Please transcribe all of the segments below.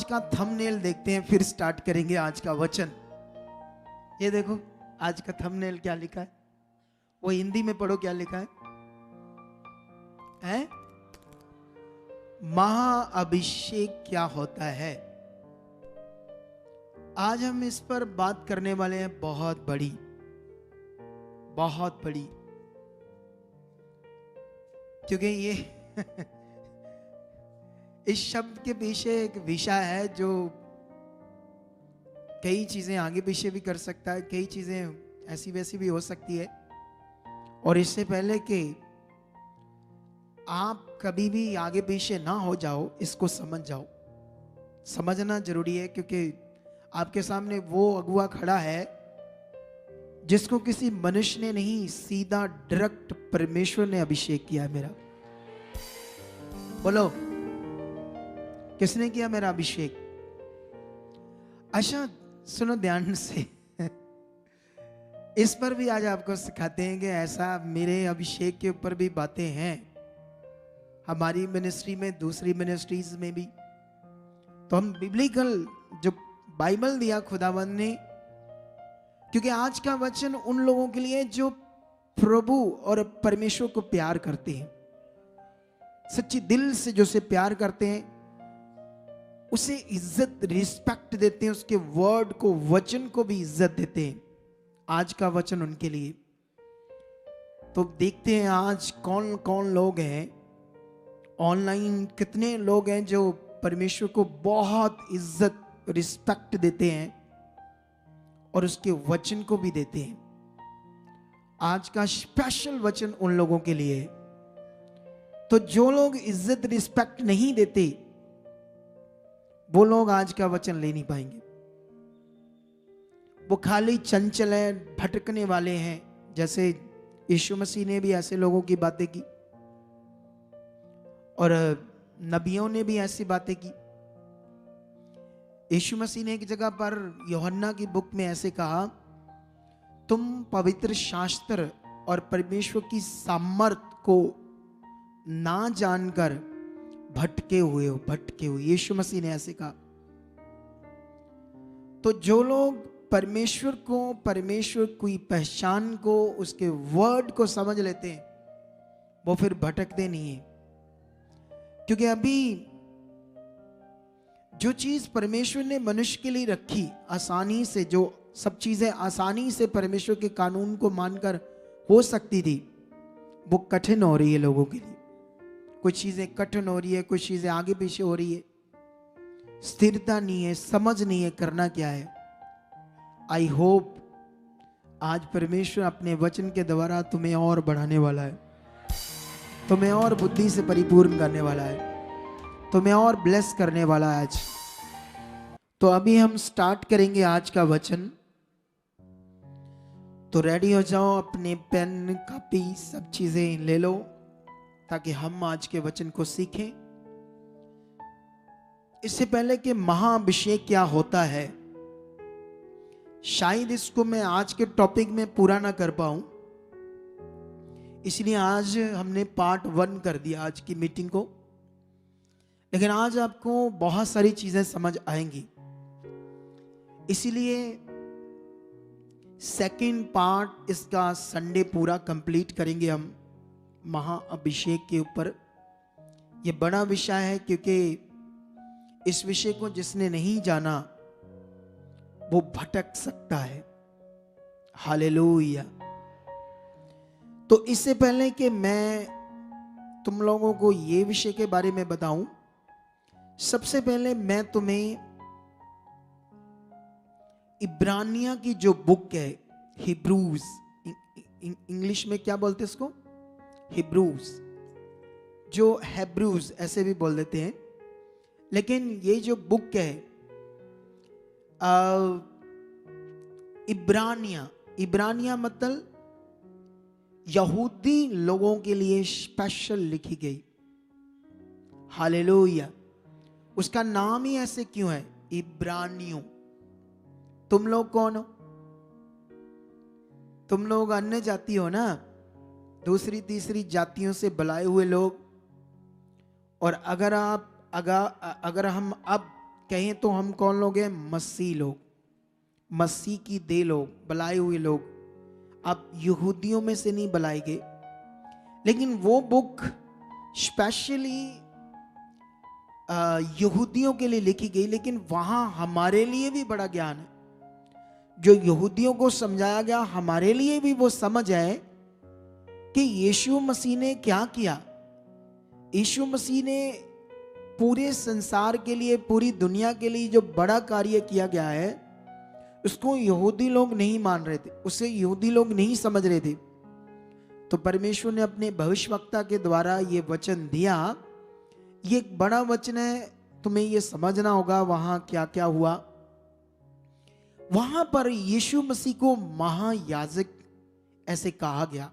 का थंबनेल देखते हैं, फिर स्टार्ट करेंगे आज का वचन। ये देखो आज का थंबनेल क्या लिखा है, वो हिंदी में पढ़ो क्या लिखा है? महाअभिषेक क्या होता है। आज हम इस पर बात करने वाले हैं, बहुत बड़ी, बहुत बड़ी, क्योंकि ये इस शब्द के पीछे एक विषय है जो कई चीजें आगे पीछे भी कर सकता है, कई चीजें ऐसी वैसी भी हो सकती है। और इससे पहले कि आप कभी भी आगे पीछे ना हो जाओ, इसको समझ जाओ। समझना जरूरी है, क्योंकि आपके सामने वो अगुआ खड़ा है जिसको किसी मनुष्य ने नहीं, सीधा डायरेक्ट परमेश्वर ने अभिषेक किया है मेरा। बोलो, किसने किया मेरा अभिषेक? अच्छा सुनो ध्यान से इस पर भी आज आपको सिखाते हैं कि ऐसा मेरे अभिषेक के ऊपर भी बातें हैं, हमारी मिनिस्ट्री में, दूसरी मिनिस्ट्रीज में भी। तो हम बिब्लिकल जो बाइबल दिया खुदावंद ने, क्योंकि आज का वचन उन लोगों के लिए जो प्रभु और परमेश्वर को प्यार करते हैं, सच्ची दिल से जो से प्यार करते हैं, उसे इज्जत रिस्पेक्ट देते हैं, उसके वर्ड को, वचन को भी इज्जत देते हैं। आज का वचन उनके लिए। तो देखते हैं आज कौन कौन लोग हैं ऑनलाइन, कितने लोग हैं जो परमेश्वर को बहुत इज्जत रिस्पेक्ट देते हैं और उसके वचन को भी देते हैं। आज का स्पेशल वचन उन लोगों के लिए। तो जो लोग इज्जत रिस्पेक्ट नहीं देते, वो लोग आज का वचन ले नहीं पाएंगे। वो खाली चंचल हैं, भटकने वाले हैं। जैसे यीशु मसीह ने भी ऐसे लोगों की बातें की और नबियों ने भी ऐसी बातें की। यीशु मसीह ने एक जगह पर यूहन्ना की बुक में ऐसे कहा, तुम पवित्र शास्त्र और परमेश्वर की सामर्थ को ना जानकर भटके हुए हो, भटके हुए। यीशु मसीह ने ऐसे कहा। तो जो लोग परमेश्वर को, परमेश्वर की पहचान को, उसके वर्ड को समझ लेते हैं, वो फिर भटकते नहीं है। क्योंकि अभी जो चीज परमेश्वर ने मनुष्य के लिए रखी, आसानी से, जो सब चीजें आसानी से परमेश्वर के कानून को मानकर हो सकती थी, वो कठिन हो रही है लोगों के लिए। कुछ चीजें कठिन हो रही है, कुछ चीजें आगे पीछे हो रही है, स्थिरता नहीं है, समझ नहीं है करना क्या है। आई होप आज परमेश्वर अपने वचन के द्वारा तुम्हें और बढ़ाने वाला है, तुम्हें और बुद्धि से परिपूर्ण करने वाला है, तुम्हें और ब्लेस करने वाला है आज। तो अभी हम स्टार्ट करेंगे आज का वचन। तो रेडी हो जाओ, अपने पेन, कॉपी, सब चीजें ले लो ताकि हम आज के वचन को सीखें। इससे पहले कि महाअभिषेक क्या होता है, शायद इसको मैं आज के टॉपिक में पूरा ना कर पाऊं, इसलिए आज हमने पार्ट 1 कर दिया आज की मीटिंग को। लेकिन आज आपको बहुत सारी चीजें समझ आएंगी, इसीलिए सेकंड पार्ट इसका संडे पूरा कंप्लीट करेंगे हम महाअभिषेक के ऊपर। यह बड़ा विषय है, क्योंकि इस विषय को जिसने नहीं जाना वो भटक सकता है। हालेलुया। तो इससे पहले कि मैं तुम लोगों को ये विषय के बारे में बताऊं, सबसे पहले मैं तुम्हें इब्रानिया की जो बुक है, हिब्रूज, इंग्लिश में क्या बोलते हैं इसको? हिब्रूज, जो हेब्रूज ऐसे भी बोल देते हैं, लेकिन ये जो बुक है इब्रानिया, इब्रानिया मतलब यहूदी लोगों के लिए स्पेशल लिखी गई। हालेलुया। उसका नाम ही ऐसे क्यों है, इब्रानियों? तुम लोग कौन हो? तुम लोग अन्य जाति हो ना, दूसरी तीसरी जातियों से बुलाए हुए लोग। और अगर हम अब कहें तो हम कौन लोग हैं? मसीह लोग, मसीह की दे लोग, बुलाए हुए लोग। आप यहूदियों में से नहीं बुलाए गए, लेकिन वो बुक स्पेशली यहूदियों के लिए लिखी गई, लेकिन वहां हमारे लिए भी बड़ा ज्ञान है। जो यहूदियों को समझाया गया, हमारे लिए भी वो समझ है कि यीशु मसीह ने क्या किया। यीशु मसीह ने पूरे संसार के लिए, पूरी दुनिया के लिए जो बड़ा कार्य किया गया है, उसको यहूदी लोग नहीं मान रहे थे, उसे यहूदी लोग नहीं समझ रहे थे। तो परमेश्वर ने अपने भविष्यवक्ता के द्वारा ये वचन दिया। ये एक बड़ा वचन है, तुम्हें ये समझना होगा वहां क्या क्या हुआ। वहां पर यीशु मसीह को महायाजक ऐसे कहा गया,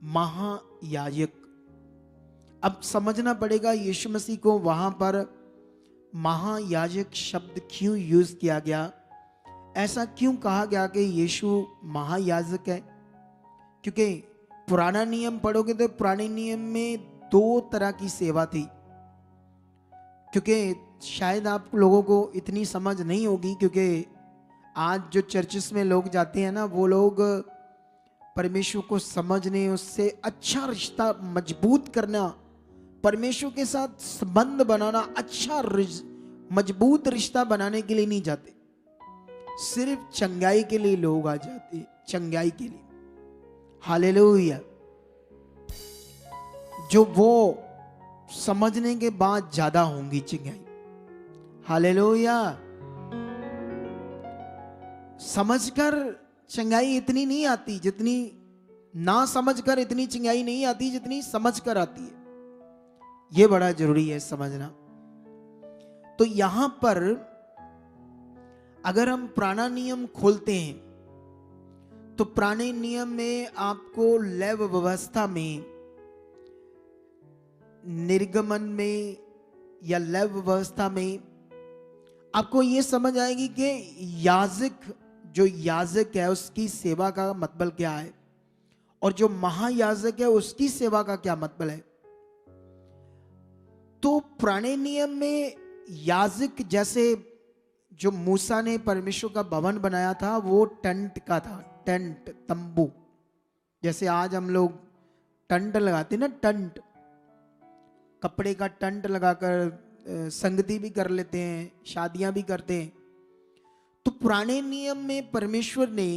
महायाजक। अब समझना पड़ेगा यीशु मसीह को वहां पर महायाजक शब्द क्यों यूज किया गया, ऐसा क्यों कहा गया कि यीशु महायाजक है। क्योंकि पुराना नियम पढ़ोगे तो पुराने नियम में 2 तरह की सेवा थी। क्योंकि शायद आप लोगों को इतनी समझ नहीं होगी, क्योंकि आज जो चर्चेस में लोग जाते हैं ना, वो लोग परमेश्वर को समझने, उससे अच्छा रिश्ता मजबूत करना, परमेश्वर के साथ संबंध बनाना, अच्छा मजबूत रिश्ता बनाने के लिए नहीं जाते। सिर्फ चंगाई के लिए लोग आ जाते, चंगाई के लिए। हालेलुया। जो वो समझने के बाद ज्यादा होंगी चंगाई। हालेलुया। समझकर चंगाई इतनी नहीं आती जितनी, ना समझकर इतनी चंगाई नहीं आती जितनी समझकर आती है। यह बड़ा जरूरी है समझना। तो यहां पर अगर हम पुराना नियम खोलते हैं तो पुराने नियम में आपको लेव व्यवस्था में, निर्गमन में या लेव व्यवस्था में आपको यह समझ आएगी कि याजक, जो याजक है उसकी सेवा का मतलब क्या है, और जो महायाजक है उसकी सेवा का क्या मतलब है। तो पुराने नियम में याजक, जैसे जो मूसा ने परमेश्वर का भवन बनाया था, वो टेंट का था, टेंट, तंबू। जैसे आज हम लोग टेंट लगाते ना, टेंट, कपड़े का टेंट लगाकर संगति भी कर लेते हैं, शादियां भी करते हैं। तो पुराने नियम में परमेश्वर ने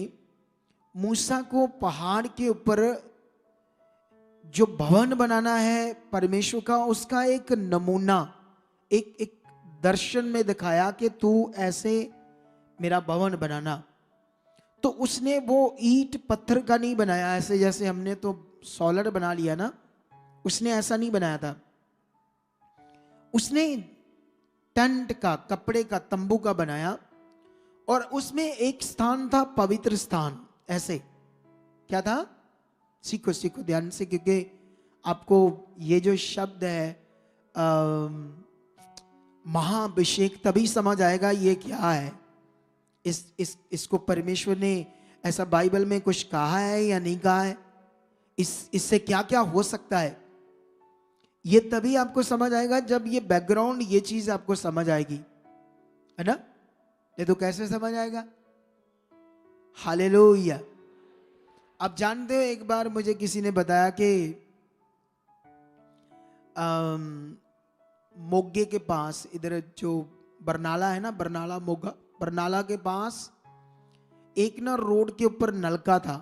मूसा को पहाड़ के ऊपर जो भवन बनाना है परमेश्वर का, उसका एक नमूना, एक दर्शन में दिखाया कि तू ऐसे मेरा भवन बनाना। तो उसने वो ईंट पत्थर का नहीं बनाया ऐसे, जैसे हमने तो सॉलिड बना लिया ना, उसने ऐसा नहीं बनाया था। उसने टेंट का, कपड़े का, तंबू का बनाया, और उसमें एक स्थान था पवित्र स्थान। ऐसे क्या था? सीखो सीखो ध्यान से, क्योंकि आपको ये जो शब्द है महाअभिषेक तभी समझ आएगा ये क्या है। इसको परमेश्वर ने ऐसा बाइबल में कुछ कहा है या नहीं कहा है, इससे क्या क्या हो सकता है, ये तभी आपको समझ आएगा जब ये बैकग्राउंड, ये चीज आपको समझ आएगी, है ना। ये तो कैसे समझ आएगा? हालेलुया। आप जानते हो, एक बार मुझे किसी ने बताया कि मोगे के पास, इधर जो बरनाला है ना, बरनाला मोगा, बरनाला के पास एक ना रोड के ऊपर नलका था।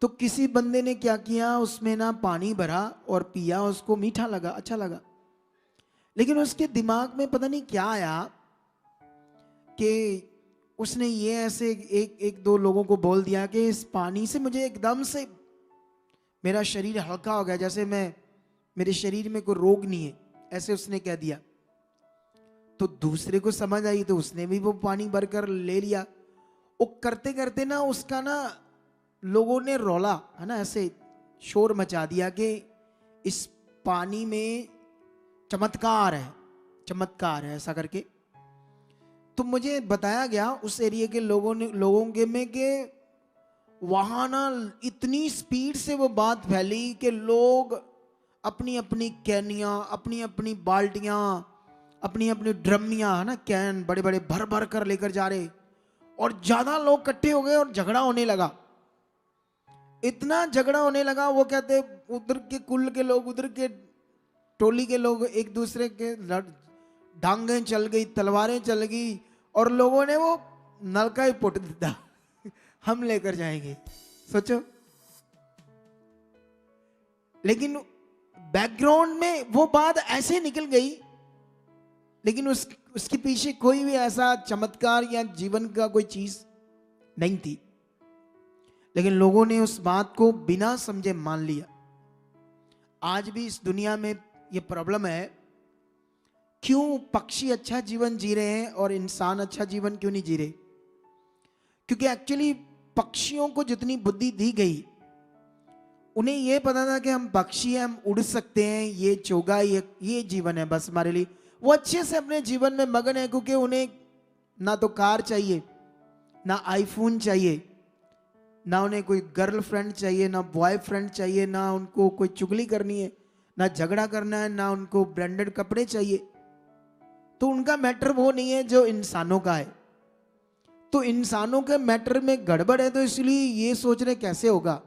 तो किसी बंदे ने क्या किया, उसमें ना पानी भरा और पिया, उसको मीठा लगा, अच्छा लगा। लेकिन उसके दिमाग में पता नहीं क्या आया कि उसने ये ऐसे एक दो लोगों को बोल दिया कि इस पानी से मुझे एकदम से मेरा शरीर हल्का हो गया, जैसे मेरे शरीर में कोई रोग नहीं है, ऐसे उसने कह दिया। तो दूसरे को समझ आई, तो उसने भी वो पानी भरकर ले लिया। वो करते करते ना उसका ना लोगों ने रौला, है ना, ऐसे शोर मचा दिया कि इस पानी में चमत्कार है, चमत्कार है, ऐसा करके। तो मुझे बताया गया उस एरिया के लोगों के में कि वहां ना इतनी स्पीड से वो बात फैली कि लोग अपनी अपनी कैनियां, अपनी अपनी बाल्टियां अपनी अपनी ड्रमियां है ना, कैन बड़े बड़े भर भर कर लेकर जा रहे, और ज्यादा लोग इकट्ठे हो गए और झगड़ा होने लगा। इतना झगड़ा होने लगा, वो कहते उधर के कुल के लोग, उधर के टोली के लोग एक दूसरे के डांगें चल गई, तलवारें चल गई, और लोगों ने वो नलका ही पुट दिया हम लेकर जाएंगे। सोचो, लेकिन बैकग्राउंड में वो बात ऐसे निकल गई, लेकिन उसके पीछे कोई भी ऐसा चमत्कार या जीवन का कोई चीज नहीं थी, लेकिन लोगों ने उस बात को बिना समझे मान लिया। आज भी इस दुनिया में ये प्रॉब्लम है, क्यों पक्षी अच्छा जीवन जी रहे हैं और इंसान अच्छा जीवन क्यों नहीं जी रहे? क्योंकि एक्चुअली पक्षियों को जितनी बुद्धि दी गई, उन्हें यह पता था कि हम पक्षी हैं, हम उड़ सकते हैं, ये चोगा, ये जीवन है बस हमारे लिए। वो अच्छे से अपने जीवन में मगन है, क्योंकि उन्हें ना तो कार चाहिए, ना आईफोन चाहिए, ना उन्हें कोई गर्लफ्रेंड चाहिए, ना बॉयफ्रेंड चाहिए, ना उनको कोई चुगली करनी है, ना झगड़ा करना है, ना उनको ब्रांडेड कपड़े चाहिए। तो उनका मैटर वो नहीं है जो इंसानों का है। तो इंसानों के मैटर में गड़बड़ है, तो इसलिए ये सोच रहे कैसे होगा,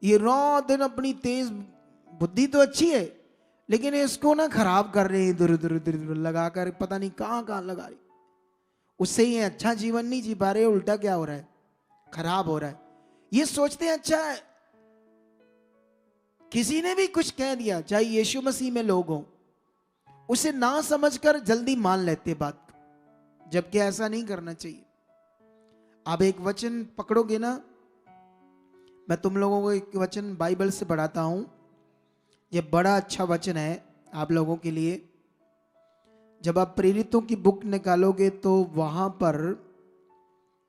ये रात दिन अपनी तेज बुद्धि तो अच्छी है, लेकिन इसको ना खराब कर रहे हैं, इधर उधर इधर उधर लगा कर, पता नहीं कहां कहां लगा रहे। उससे ये अच्छा जीवन नहीं जी पा रहे, उल्टा क्या हो रहा है, खराब हो रहा है। ये सोचते हैं अच्छा है, किसी ने भी कुछ कह दिया, चाहे यीशु मसीह में लोग हों, उसे ना समझकर जल्दी मान लेते बात, जबकि ऐसा नहीं करना चाहिए। आप एक वचन पकड़ोगे ना, मैं तुम लोगों को एक वचन बाइबल से पढ़ाता हूं, ये बड़ा अच्छा वचन है आप लोगों के लिए। जब आप प्रेरितों की बुक निकालोगे तो वहां पर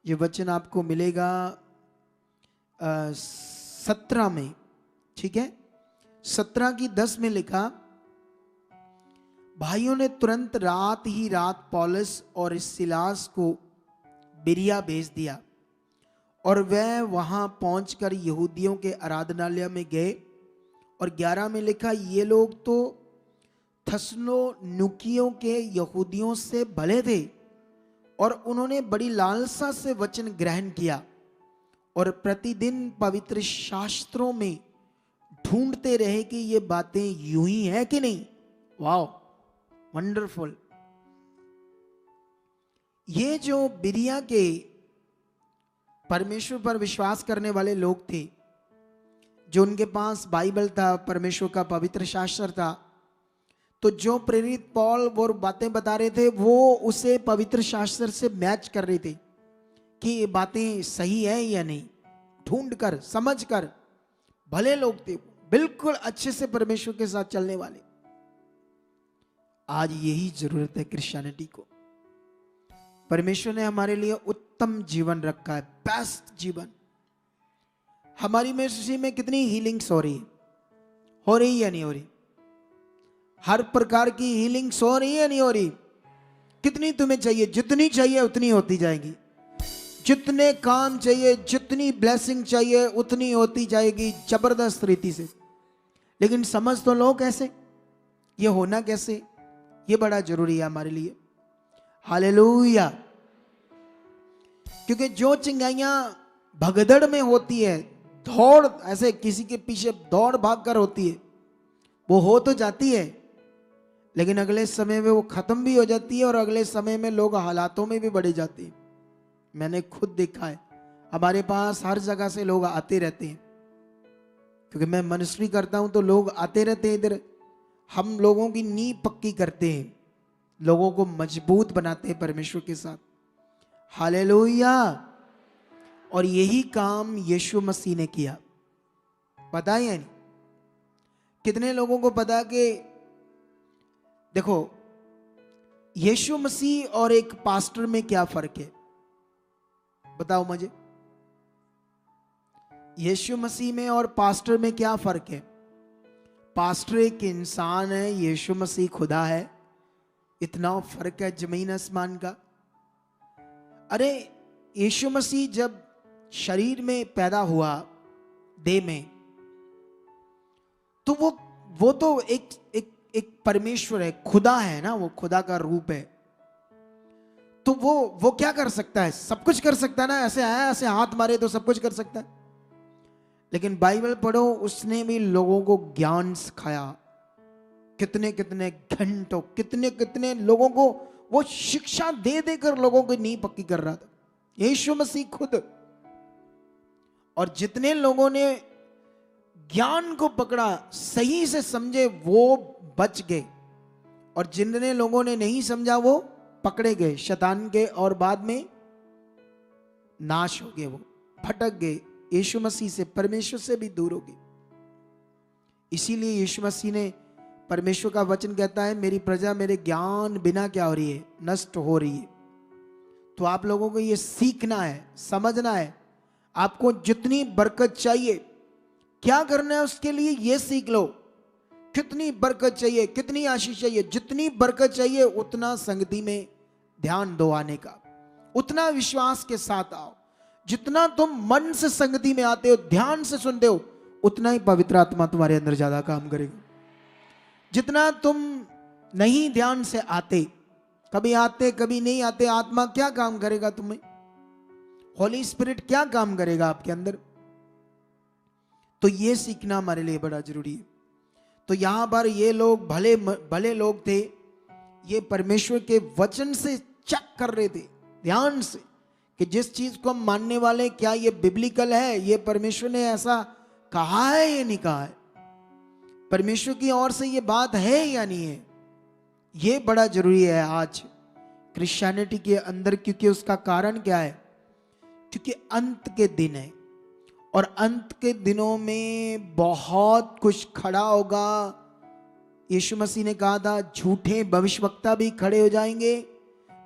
ये वचन आपको मिलेगा 17 में, ठीक है, 17 की 10 में लिखा, भाइयों ने तुरंत रात ही रात पौलुस और सिलास को बिरिया भेज दिया, और वह वहां पहुंचकर यहूदियों के आराधनालय में गए। और 11 में लिखा, ये लोग तो थस्सलुनीकियों के यहूदियों से भले थे, और उन्होंने बड़ी लालसा से वचन ग्रहण किया, और प्रतिदिन पवित्र शास्त्रों में ढूंढते रहे कि ये बातें यूं ही है कि नहीं। Wow, wonderful. ये जो बिरिया के परमेश्वर पर विश्वास करने वाले लोग थे, जो उनके पास बाइबल था, परमेश्वर का पवित्र शास्त्र था, तो जो प्रेरित पौल वो बातें बता रहे थे, वो उसे पवित्र शास्त्र से मैच कर रहे थे कि ये बातें सही है या नहीं, ढूंढ कर समझ कर। भले लोग थे, बिल्कुल अच्छे से परमेश्वर के साथ चलने वाले। आज यही जरूरत है क्रिश्चियनिटी को। परमेश्वर ने हमारे लिए उत्तम जीवन रखा है, बेस्ट जीवन। हमारी मिनिस्ट्री में कितनी हीलिंग्स हो रही या नहीं हो रही? हर प्रकार की हीलिंग्स हो रही है, नहीं हो रही? कितनी तुम्हें चाहिए? जितनी चाहिए उतनी होती जाएगी। जितने काम चाहिए, जितनी ब्लेसिंग चाहिए, उतनी होती जाएगी जबरदस्त रीति से। लेकिन समझ तो लो कैसे, ये होना कैसे, ये बड़ा जरूरी है हमारे लिए। हालेलुया। क्योंकि जो चिंगाइयां भगदड़ में होती है, दौड़ ऐसे किसी के पीछे दौड़ भाग कर होती है, वो हो तो जाती है, लेकिन अगले समय में वो खत्म भी हो जाती है, और अगले समय में लोग हालातों में भी बढ़े जाते हैं। मैंने खुद देखा है, हमारे पास हर जगह से लोग आते रहते हैं, क्योंकि मैं मिनिस्ट्री करता हूं तो लोग आते रहते हैं इधर। हम लोगों की नींव पक्की करते हैं, लोगों को मजबूत बनाते हैं परमेश्वर के साथ। हालेलुया। और यही काम यीशु मसीह ने किया। पता है नहीं कितने लोगों को पता कि देखो, यीशु मसीह और एक पास्टर में क्या फर्क है? बताओ मुझे, यीशु मसीह में और पास्टर में क्या फर्क है? पास्टर एक इंसान है, यीशु मसीह खुदा है। इतना फर्क है जमीन आसमान का। अरे यीशु मसीह जब शरीर में पैदा हुआ, देह में, तो वो तो एक परमेश्वर है, खुदा है ना, वो खुदा का रूप है, तो वो क्या कर सकता है? सब कुछ कर सकता है ना, ऐसे आया ऐसे हाथ मारे तो सब कुछ कर सकता है। लेकिन बाइबल पढ़ो, उसने भी लोगों को ज्ञान सिखाया, कितने कितने घंटों, कितने कितने लोगों को वो शिक्षा दे देकर लोगों की नींव पक्की कर रहा था, यीशु मसीह खुद। और जितने लोगों ने ज्ञान को पकड़ा, सही से समझे, वो बच गए, और जितने लोगों ने नहीं समझा वो पकड़े गए शैतान के, और बाद में नाश हो गए, वो भटक गए, यीशु मसीह से, परमेश्वर से भी दूर हो गए। इसीलिए यीशु मसीह ने, परमेश्वर का वचन कहता है, मेरी प्रजा मेरे ज्ञान बिना क्या हो रही है? नष्ट हो रही है। तो आप लोगों को ये सीखना है, समझना है, आपको जितनी बरकत चाहिए, क्या करना है उसके लिए ये सीख लो। कितनी बरकत चाहिए, कितनी आशीष चाहिए, जितनी बरकत चाहिए उतना संगति में ध्यान दो आने का, उतना विश्वास के साथ आओ। जितना तुम मन से संगति में आते हो, ध्यान से सुनते हो, उतना ही पवित्र आत्मा तुम्हारे अंदर ज्यादा काम करेगा। जितना तुम नहीं ध्यान से आते, कभी आते कभी नहीं आते, आत्मा क्या काम करेगा तुम्हें? होली स्पिरिट क्या काम करेगा आपके अंदर? तो ये सीखना हमारे लिए बड़ा जरूरी है। तो यहां पर ये लोग भले भले लोग थे, ये परमेश्वर के वचन से चेक कर रहे थे ध्यान से कि जिस चीज को हम मानने वाले, क्या ये बिब्लिकल है, ये परमेश्वर ने ऐसा कहा है या नहीं कहा है, परमेश्वर की ओर से ये बात है या नहीं है। ये बड़ा जरूरी है आज क्रिश्चियनिटी के अंदर, क्योंकि उसका कारण क्या है? क्योंकि अंत के दिन है, और अंत के दिनों में बहुत कुछ खड़ा होगा। यीशु मसीह ने कहा था, झूठे भविष्यवक्ता भी खड़े हो जाएंगे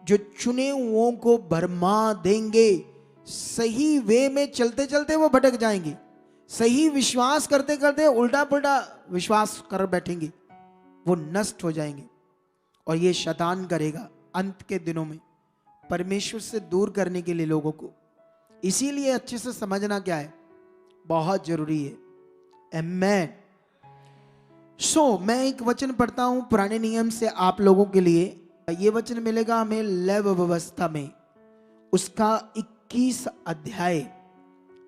जो चुने हुओं को भरमा देंगे। सही वे में चलते चलते वो भटक जाएंगे, सही विश्वास करते करते उल्टा पुल्टा विश्वास कर बैठेंगे, वो नष्ट हो जाएंगे। और ये शैतान करेगा अंत के दिनों में, परमेश्वर से दूर करने के लिए लोगों को। इसीलिए अच्छे से समझना क्या है, बहुत जरूरी है। आमेन। मैं एक वचन पढ़ता हूं पुराने नियम से आप लोगों के लिए। ये वचन मिलेगा हमें लेव व्यवस्था में, उसका 21 अध्याय,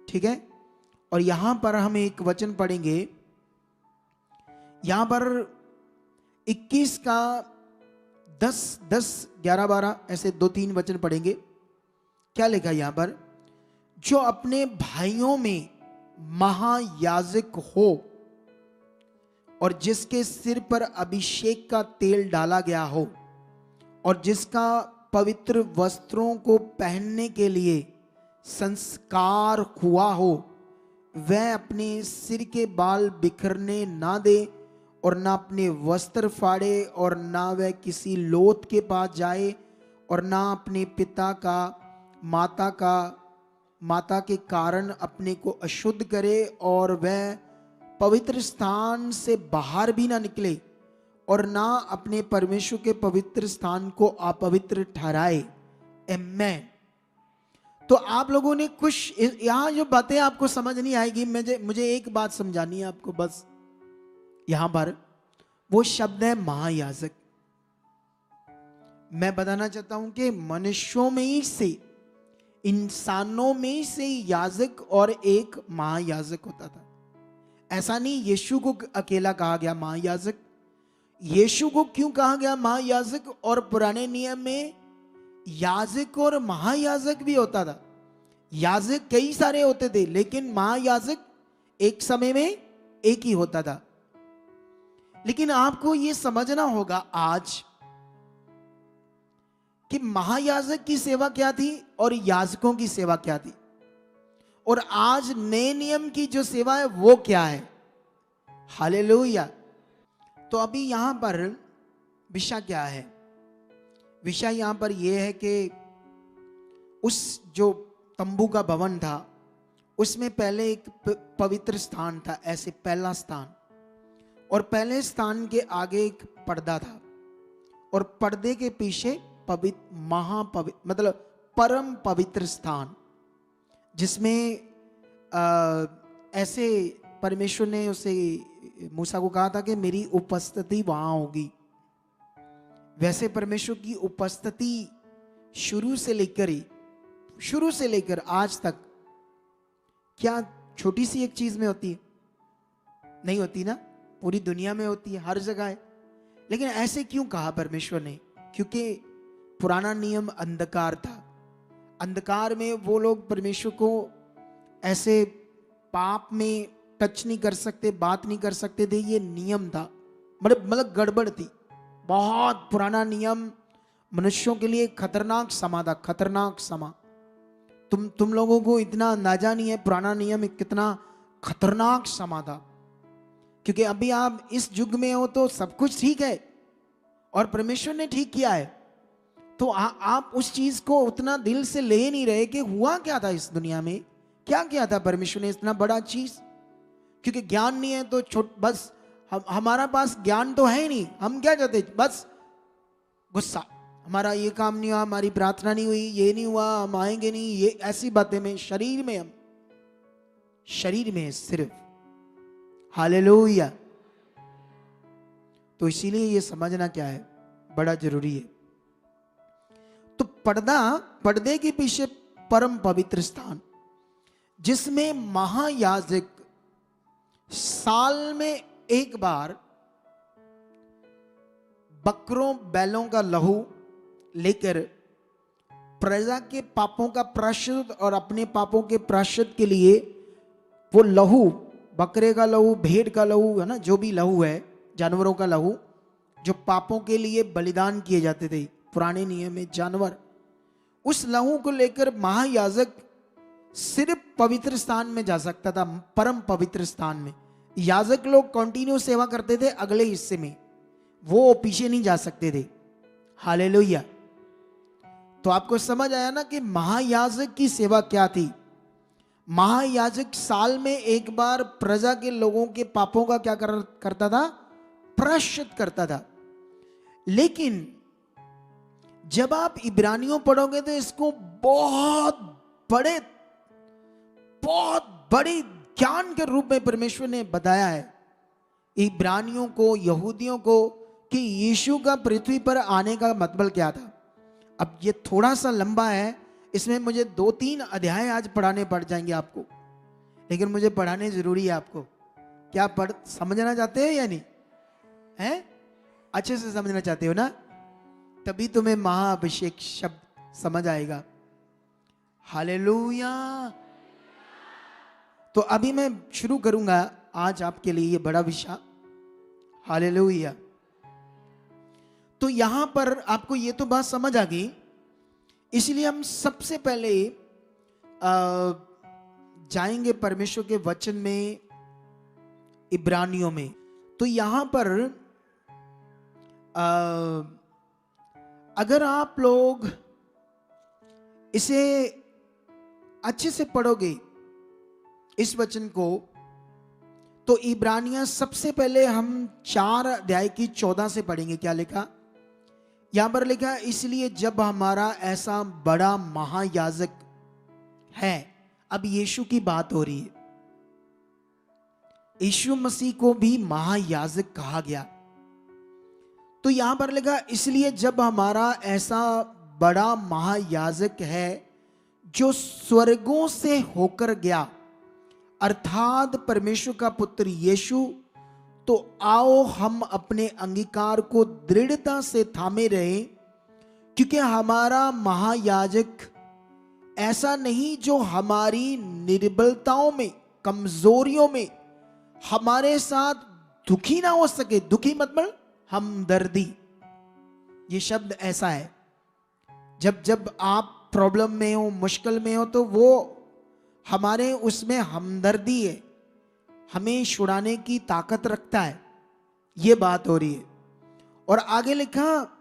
ठीक है। और यहां पर हम एक वचन पढ़ेंगे, यहां पर 21 का 10, 11, 12 ऐसे 2-3 वचन पढ़ेंगे। क्या लिखा यहां पर? जो अपने भाइयों में महायाजक हो और जिसके सिर पर अभिषेक का तेल डाला गया हो और जिसका पवित्र वस्त्रों को पहनने के लिए संस्कार हुआ हो, वह अपने सिर के बाल बिखरने ना दे और ना अपने वस्त्र फाड़े और ना वह किसी लोथ के पास जाए और ना अपने पिता का माता के कारण अपने को अशुद्ध करे और वह पवित्र स्थान से बाहर भी ना निकले और ना अपने परमेश्वर के पवित्र स्थान को अपवित्र ठहराए। आमेन। तो आप लोगों ने कुछ यहां जो बातें आपको समझ नहीं आएगी, मुझे एक बात समझानी है आपको बस। यहां पर वो शब्द है महायाजक। मैं बताना चाहता हूं कि मनुष्यों में ही से, इंसानों में से याजक और एक महायाजक होता था। ऐसा नहीं यीशु को अकेला कहा गया महायाजक। यीशु को क्यों कहा गया महायाजक? और पुराने नियम में याजक और महायाजक भी होता था। याजक कई सारे होते थे, लेकिन महायाजक एक समय में एक ही होता था। लेकिन आपको यह समझना होगा आज कि महायाजक की सेवा क्या थी और याजकों की सेवा क्या थी, और आज नए नियम की जो सेवा है वो क्या है। हालेलुया। तो अभी यहां पर विषय क्या है? विषय यहां पर यह है कि उस जो तंबू का भवन था उसमें पहले एक पवित्र स्थान था, ऐसे पहला स्थान, और पहले स्थान के आगे एक पर्दा था और पर्दे के पीछे महापवित्र मतलब परम पवित्र स्थान, जिसमें ऐसे परमेश्वर ने उसे मूसा को कहा था कि मेरी उपस्थिति वहां होगी। वैसे परमेश्वर की उपस्थिति शुरू से लेकर आज तक क्या छोटी सी एक चीज में होती है? नहीं होती ना, पूरी दुनिया में होती है, हर जगह है। लेकिन ऐसे क्यों कहा परमेश्वर ने? क्योंकि पुराना नियम अंधकार था। अंधकार में वो लोग परमेश्वर को ऐसे पाप में टच नहीं कर सकते, बात नहीं कर सकते थे। ये नियम था, मतलब गड़बड़ थी। बहुत पुराना नियम मनुष्यों के लिए खतरनाक समा था, खतरनाक समा। तुम लोगों को इतना अंदाजा नहीं है पुराना नियम कितना खतरनाक समा था। क्योंकि अभी आप इस युग में हो तो सब कुछ ठीक है और परमेश्वर ने ठीक किया है, तो आप उस चीज को उतना दिल से ले नहीं रहे कि हुआ क्या था इस दुनिया में, क्या किया था परमेश्वर ने इतना बड़ा चीज। क्योंकि ज्ञान नहीं है तो बस हमारा पास ज्ञान तो है ही नहीं, हम क्या चाहते, बस गुस्सा, हमारा ये काम नहीं हुआ, हमारी प्रार्थना नहीं हुई, ये नहीं हुआ, हम आएंगे नहीं, ये ऐसी बातें में शरीर में सिर्फ। हालेलुया। तो इसीलिए ये समझना क्या है, बड़ा जरूरी है। तो पर्दे के पीछे परम पवित्र स्थान, जिसमें महायाजक साल में एक बार बकरों बैलों का लहू लेकर प्रजा के पापों का प्रायश्चित और अपने पापों के प्रायश्चित के लिए वो लहू, बकरे का लहू, भेड़ का लहू, है ना, जो भी लहू है, जानवरों का लहू जो पापों के लिए बलिदान किए जाते थे पुराने नियम में जानवर, उस लहू को लेकर महायाजक सिर्फ पवित्र स्थान में जा सकता था, परम पवित्र स्थान में। याजक लोग कंटिन्यू सेवा करते थे अगले हिस्से में, वो पीछे नहीं जा सकते थे। हालेलुया। तो आपको समझ आया ना कि महायाजक की सेवा क्या थी। महायाजक साल में एक बार प्रजा के लोगों के पापों का क्या करता था, प्रायश्चित करता था। लेकिन जब आप इब्रानियों पढ़ोगे तो इसको बहुत बड़े ज्ञान के रूप में परमेश्वर ने बताया है इब्रानियों को, यहूदियों को, कि यीशु का पृथ्वी पर आने का मतलब क्या था। अब ये थोड़ा सा लंबा है, इसमें मुझे 2-3 अध्याय आज पढ़ाने पड़ जाएंगे आपको, लेकिन मुझे पढ़ाने जरूरी है आपको। क्या समझना चाहते हो या नहीं? हैं? अच्छे से समझना चाहते हो ना? तभी तुम्हें महाअभिषेक शब्द समझ आएगा। हालेलुया। तो अभी मैं शुरू करूंगा आज आपके लिए ये बड़ा विषय। हालेलुया। तो यहां पर आपको ये तो बात समझ आ गई, इसलिए हम सबसे पहले जाएंगे परमेश्वर के वचन में, इब्रानियों में। तो यहां पर अगर आप लोग इसे अच्छे से पढ़ोगे इस वचन को, तो इब्रानियां सबसे पहले हम 4 अध्याय की 14 से पढ़ेंगे। क्या लिखा यहां पर? लिखा इसलिए जब हमारा ऐसा बड़ा महायाजक है, अब यीशु की बात हो रही है, यीशु मसीह को भी महायाजक कहा गया। तो यहां पर लिखा इसलिए जब हमारा ऐसा बड़ा महायाजक है जो स्वर्गों से होकर गया, अर्थात परमेश्वर का पुत्र यीशु, तो आओ हम अपने अंगीकार को दृढ़ता से थामे रहे, क्योंकि हमारा महायाजक ऐसा नहीं जो हमारी निर्बलताओं में, कमजोरियों में हमारे साथ दुखी ना हो सके। दुखी मतलब हमदर्दी, ये शब्द ऐसा है। जब आप प्रॉब्लम में हो, मुश्किल में हो, तो वो हमारे उसमें हमदर्दी है, हमें छुड़ाने की ताकत रखता है, ये बात हो रही है। और आगे लिखा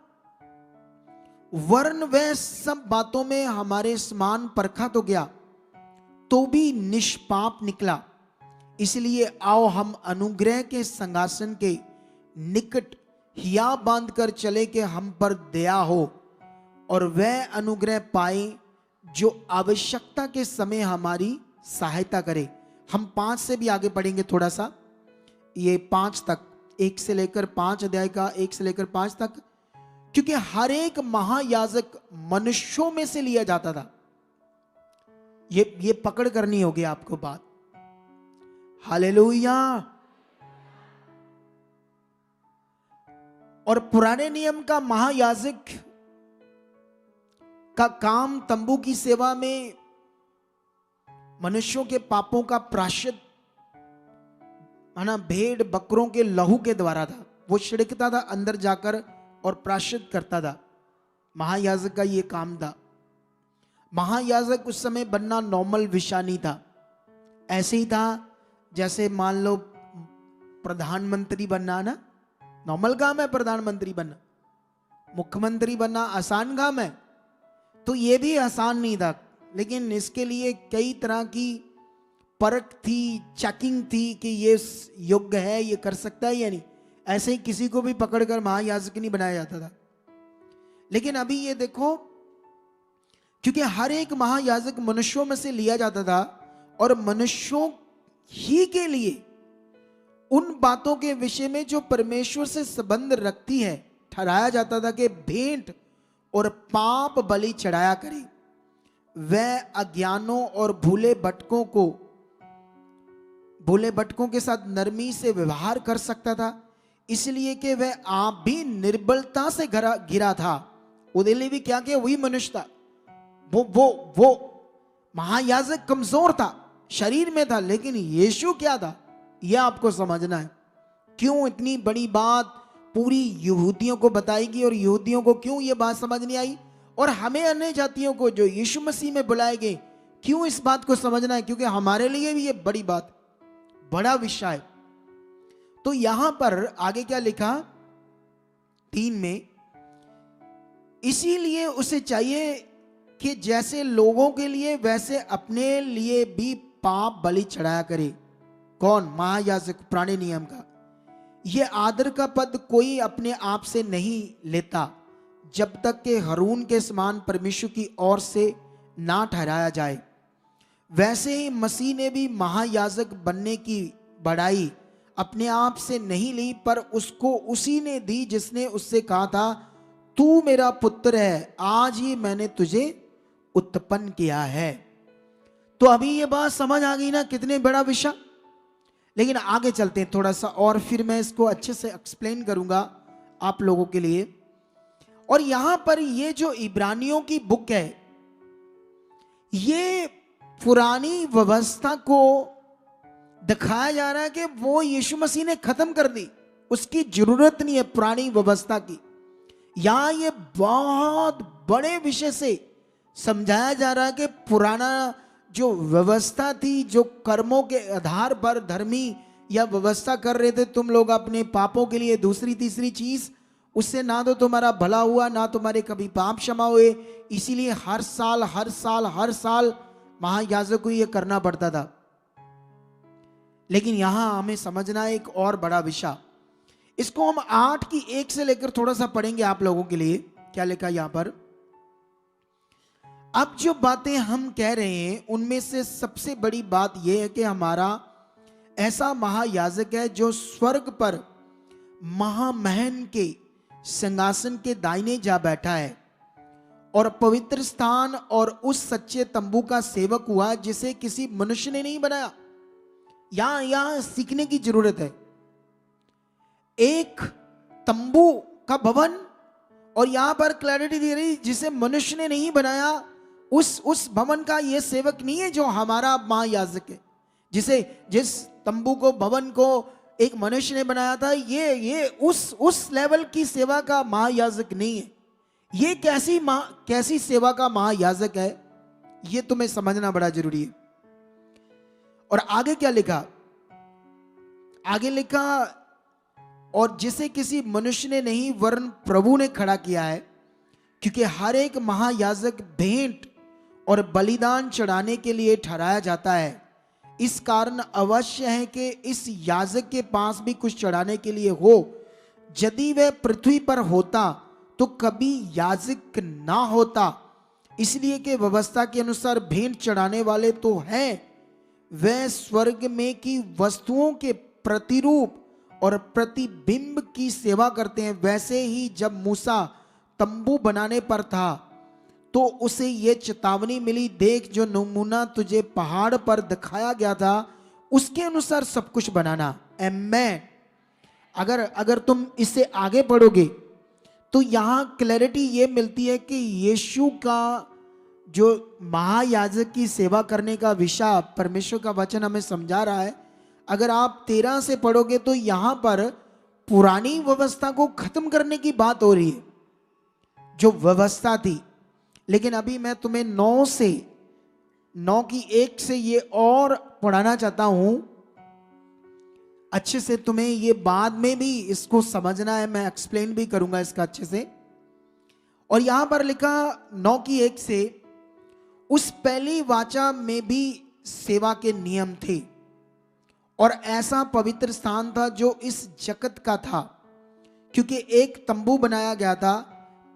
वरन वह सब बातों में हमारे समान परखा तो गया, तो भी निष्पाप निकला। इसलिए आओ हम अनुग्रह के संगासन के निकट हिया बांध कर चले कि हम पर दया हो और वह अनुग्रह पाए जो आवश्यकता के समय हमारी सहायता करे। हम 5 से भी आगे पढ़ेंगे थोड़ा सा। ये 5 तक, 1 से लेकर 5 अध्याय का 1 से लेकर 5 तक, क्योंकि हर एक महायाजक मनुष्यों में से लिया जाता था। ये पकड़ करनी होगी आपको बात। हालेलुया। और पुराने नियम का महायाजक का काम तंबू की सेवा में मनुष्यों के पापों का प्रायश्चित भेड़ बकरों के लहू के द्वारा था। वो छिड़कता था अंदर जाकर और प्रायश्चित करता था। महायाजक का ये काम था। महायाजक उस समय बनना नॉर्मल विषय नहीं था। ऐसे ही था जैसे मान लो प्रधानमंत्री बनना ना नॉर्मल काम है, प्रधानमंत्री बनना, मुख्यमंत्री बनना आसान काम है। तो ये भी आसान नहीं था, लेकिन इसके लिए कई तरह की परख थी, चेकिंग थी कि ये योग्य है, ये कर सकता है या नहीं। ऐसे ही किसी को भी पकड़कर महायाजक नहीं बनाया जाता था। लेकिन अभी ये देखो, क्योंकि हर एक महायाजक मनुष्यों में से लिया जाता था और मनुष्यों ही के लिए उन बातों के विषय में जो परमेश्वर से संबंध रखती है ठहराया जाता था कि भेंट और पाप बलि चढ़ाया करे। वह अज्ञानों और भूले भटकों के साथ नरमी से व्यवहार कर सकता था, इसलिए कि वह आप भी निर्बलता से घिरा था। उसके लिए भी क्या किया, वही मनुष्य था। वो महायाजक कमजोर था, शरीर में था, लेकिन यीशु क्या था, यह आपको समझना है। क्यों इतनी बड़ी बात पूरी यहूदियों को बताएगी और यहूदियों को क्यों यह बात समझ नहीं आई, और हमें अन्य जातियों को जो यीशु मसीह में बुलाए गए क्यों इस बात को समझना है, क्योंकि हमारे लिए भी यह बड़ी बात, बड़ा विषय है। तो यहां पर आगे क्या लिखा 3 में, इसीलिए उसे चाहिए कि जैसे लोगों के लिए वैसे अपने लिए भी पाप बलि चढ़ाया करे। कौन? महायाजक, पुराने नियम का। यह आदर का पद कोई अपने आप से नहीं लेता जब तक कि हारून के समान परमेश्वर की ओर से ना ठहराया जाए। वैसे ही मसीह ने भी महायाजक बनने की बड़ाई अपने आप से नहीं ली, पर उसको उसी ने दी जिसने उससे कहा था, तू मेरा पुत्र है, आज ही मैंने तुझे उत्पन्न किया है। तो अभी ये बात समझ आ गई ना, कितने बड़ा विषय। लेकिन आगे चलते हैं थोड़ा सा और, फिर मैं इसको अच्छे से एक्सप्लेन करूंगा आप लोगों के लिए। और यहां पर ये जो इब्रानियों की बुक है, ये पुरानी व्यवस्था को दिखाया जा रहा है कि वो यीशु मसीह ने खत्म कर दी, उसकी जरूरत नहीं है पुरानी व्यवस्था की। यहां ये बहुत बड़े विषय से समझाया जा रहा है कि पुराना जो व्यवस्था थी, जो कर्मों के आधार पर धर्मी या व्यवस्था कर रहे थे तुम लोग अपने पापों के लिए, दूसरी तीसरी चीज, उससे ना तो तुम्हारा भला हुआ, ना तुम्हारे कभी पाप क्षमा हुए। इसीलिए हर साल महायाजक को यह करना पड़ता था। लेकिन यहां हमें समझना एक और बड़ा विषय, इसको हम 8 की 1 से लेकर थोड़ा सा पढ़ेंगे आप लोगों के लिए। क्या लिखा यहां पर? अब जो बातें हम कह रहे हैं उनमें से सबसे बड़ी बात यह है कि हमारा ऐसा महायाजक है जो स्वर्ग पर महामहन के सिंहासन के दाहिने जा बैठा है और पवित्र स्थान और उस सच्चे तंबू का सेवक हुआ जिसे किसी मनुष्य ने नहीं बनाया। यहां सीखने की जरूरत है। एक तंबू का भवन, और यहां पर क्लैरिटी दे रही, जिसे मनुष्य ने नहीं बनाया, उस भवन का यह सेवक नहीं है जो हमारा महायाजक है। जिस तंबू को, भवन को एक मनुष्य ने बनाया था, ये उस लेवल की सेवा का महायाजक नहीं है। ये कैसी सेवा का महायाजक है, ये तुम्हें समझना बड़ा जरूरी है। और आगे क्या लिखा? आगे लिखा, और जिसे किसी मनुष्य ने नहीं वरन प्रभु ने खड़ा किया है, क्योंकि हर एक महायाजक भेंट और बलिदान चढ़ाने के लिए ठहराया जाता है। इस कारण अवश्य है कि इस याजक के पास भी कुछ चढ़ाने के लिए हो। यदि वह पृथ्वी पर होता तो कभी याजक ना होता, इसलिए कि व्यवस्था के अनुसार भेंट चढ़ाने वाले तो हैं, वह स्वर्ग में की वस्तुओं के प्रतिरूप और प्रतिबिंब की सेवा करते हैं, वैसे ही जब मूसा तंबू बनाने पर था तो उसे ये चेतावनी मिली, देख जो नमूना तुझे पहाड़ पर दिखाया गया था उसके अनुसार सब कुछ बनाना। आमीन। अगर तुम इससे आगे पढ़ोगे तो यहां क्लैरिटी ये मिलती है कि यीशु का जो महायाजक की सेवा करने का विषय परमेश्वर का वचन हमें समझा रहा है। अगर आप 13 से पढ़ोगे तो यहां पर पुरानी व्यवस्था को खत्म करने की बात हो रही है, जो व्यवस्था थी। लेकिन अभी मैं तुम्हें 9 की 1 से ये और पढ़ाना चाहता हूं अच्छे से। तुम्हें ये बाद में भी इसको समझना है, मैं एक्सप्लेन भी करूंगा इसका अच्छे से। और यहां पर लिखा 9 की 1 से, उस पहली वाचा में भी सेवा के नियम थे और ऐसा पवित्र स्थान था जो इस जगत का था, क्योंकि एक तंबू बनाया गया था।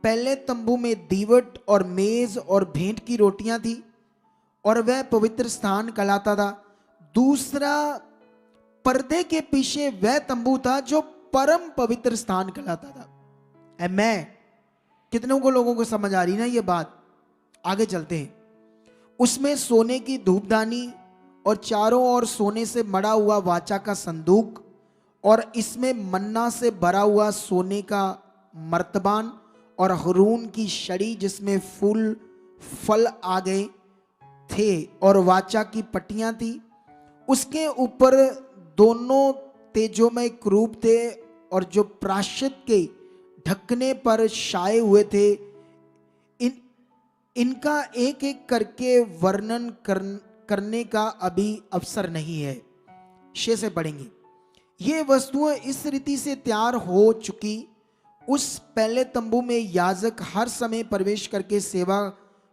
पहले तंबू में दीवट और मेज और भेंट की रोटियां थी और वह पवित्र स्थान कहलाता था। दूसरा पर्दे के पीछे वह तंबू था जो परम पवित्र स्थान कहलाता था। मैं कितनों को लोगों को समझ आ रही ना ये बात? आगे चलते हैं। उसमें सोने की धूपदानी और चारों ओर सोने से मढ़ा हुआ वाचा का संदूक और इसमें मन्ना से भरा हुआ सोने का मर्तबान और हरून की छड़ी जिसमें फूल फल आ गए थे और वाचा की पट्टियां थी। उसके ऊपर दोनों तेजोमय क्रूब थे और जो प्रायश्चित के ढकने पर छाए हुए थे। इनका एक एक करके वर्णन करने का अभी अवसर नहीं है, शेष से पढ़ेंगे। ये वस्तुएं इस रीति से तैयार हो चुकी, उस पहले तंबू में याजक हर समय प्रवेश करके सेवा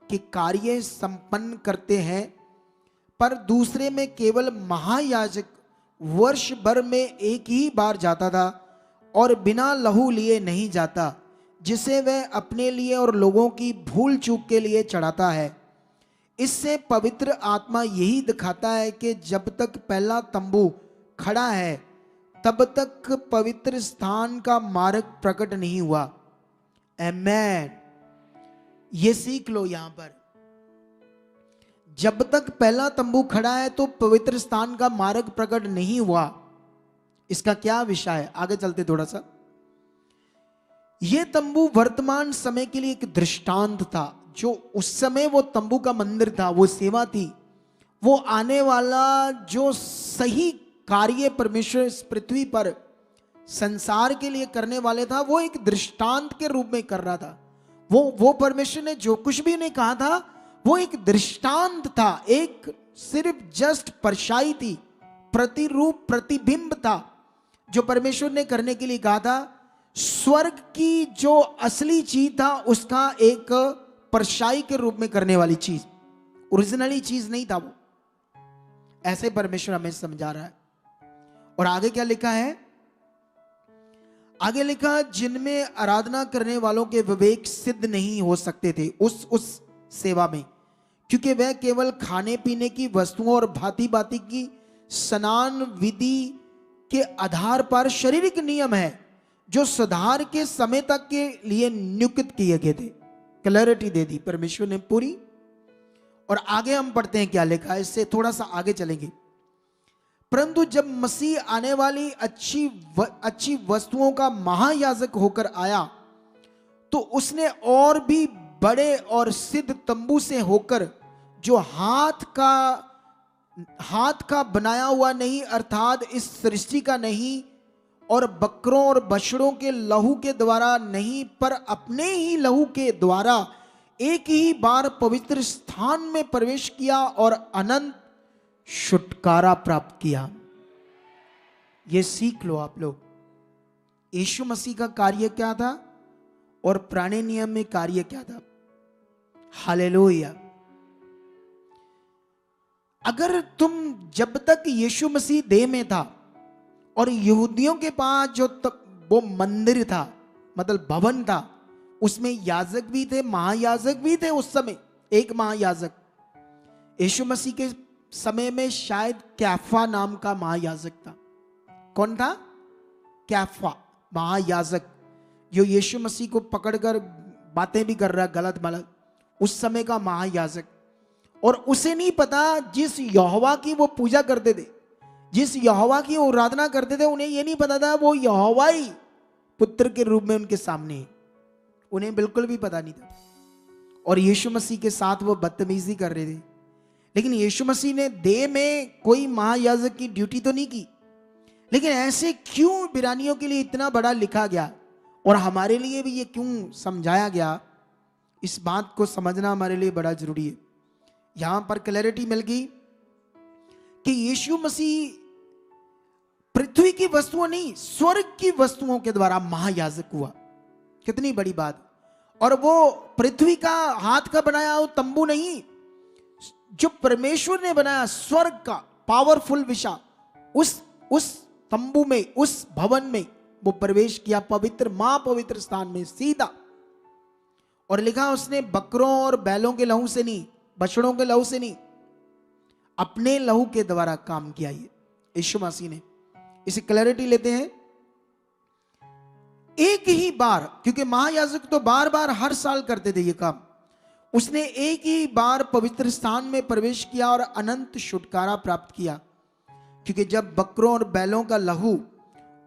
के कार्य संपन्न करते हैं, पर दूसरे में केवल महायाजक वर्ष भर में एक ही बार जाता था और बिना लहू लिए नहीं जाता, जिसे वह अपने लिए और लोगों की भूल चूक के लिए चढ़ाता है। इससे पवित्र आत्मा यही दिखाता है कि जब तक पहला तंबू खड़ा है तब तक पवित्र स्थान का मार्ग प्रकट नहीं हुआ। आमीन। ये सीख लो यहां पर, जब तक पहला तंबू खड़ा है तो पवित्र स्थान का मार्ग प्रकट नहीं हुआ। इसका क्या विषय है? आगे चलते थोड़ा सा। यह तंबू वर्तमान समय के लिए एक दृष्टांत था। जो उस समय वो तंबू का मंदिर था, वो सेवा थी, वो आने वाला जो सही कार्य परमेश्वर इस पृथ्वी पर संसार के लिए करने वाले था, वो एक दृष्टांत के रूप में कर रहा था। वो परमेश्वर ने जो कुछ भी नहीं कहा था वो एक दृष्टांत था, एक सिर्फ जस्ट परछाई थी, प्रतिरूप प्रतिबिंब था जो परमेश्वर ने करने के लिए कहा था। स्वर्ग की जो असली चीज था उसका एक परछाई के रूप में करने वाली चीज, ओरिजिनली चीज नहीं था वो। ऐसे परमेश्वर हमें समझा रहा है। और आगे क्या लिखा है? आगे लिखा, जिनमें आराधना करने वालों के विवेक सिद्ध नहीं हो सकते थे उस सेवा में, क्योंकि वह केवल खाने पीने की वस्तुओं और भांति भांति की स्नान विधि के आधार पर शारीरिक नियम है जो सुधार के समय तक के लिए नियुक्त किए गए थे। क्लैरिटी दे दी परमेश्वर ने पूरी। और आगे हम पढ़ते हैं क्या लिखा है, इससे थोड़ा सा आगे चलेंगे। परंतु जब मसीह आने वाली अच्छी वस्तुओं का महायाजक होकर आया तो उसने और भी बड़े और सिद्ध तंबू से होकर, जो हाथ का बनाया हुआ नहीं अर्थात इस सृष्टि का नहीं और बकरों और बछड़ों के लहू के द्वारा नहीं, पर अपने ही लहू के द्वारा एक ही बार पवित्र स्थान में प्रवेश किया और अनंत छुटकारा प्राप्त किया। ये सीख लो आप लोग, यीशु मसीह का कार्य क्या था और पुराने नियम में कार्य क्या था। हालेलुया। अगर तुम जब तक यीशु मसीह देह में था और यहूदियों के पास जो वो मंदिर था, मतलब भवन था, उसमें याजक भी थे, महायाजक भी थे। उस समय एक महायाजक, यीशु मसीह के समय में शायद कैफा नाम का महायाजक था। कौन था? कैफा महायाजक, जो यीशु मसीह को पकड़कर बातें भी कर रहा है गलत मलत, उस समय का महायाजक। और उसे नहीं पता जिस यहोवा की वो पूजा करते थे, जिस यहोवा की वो आराधना करते थे, उन्हें ये नहीं पता था वो यहोवा ही पुत्र के रूप में उनके सामने है। उन्हें बिल्कुल भी पता नहीं था। और यीशु मसीह के साथ वो बदतमीजी कर रहे थे। लेकिन यीशु मसीह ने देह में कोई महायाजक की ड्यूटी तो नहीं की। लेकिन ऐसे क्यों बिरानियों के लिए इतना बड़ा लिखा गया और हमारे लिए भी ये क्यों समझाया गया, इस बात को समझना हमारे लिए बड़ा जरूरी है। यहां पर क्लैरिटी मिल गई कि यीशु मसीह पृथ्वी की वस्तुओं नहीं, स्वर्ग की वस्तुओं के द्वारा महायाजक हुआ। कितनी बड़ी बात। और वो पृथ्वी का हाथ का बनाया वो तंबू नहीं, जो परमेश्वर ने बनाया स्वर्ग का पावरफुल विषा, उस तंबू में, उस भवन में वो प्रवेश किया, पवित्र मां पवित्र स्थान में सीधा। और लिखा उसने बकरों और बैलों के लहू से नहीं, बछड़ों के लहू से नहीं, अपने लहू के द्वारा काम किया ये यीशु मसीह ने। इसे क्लैरिटी लेते हैं। एक ही बार, क्योंकि महायाजक तो बार बार हर साल करते थे ये काम, उसने एक ही बार पवित्र स्थान में प्रवेश किया और अनंत छुटकारा प्राप्त किया। क्योंकि जब बकरों और बैलों का लहू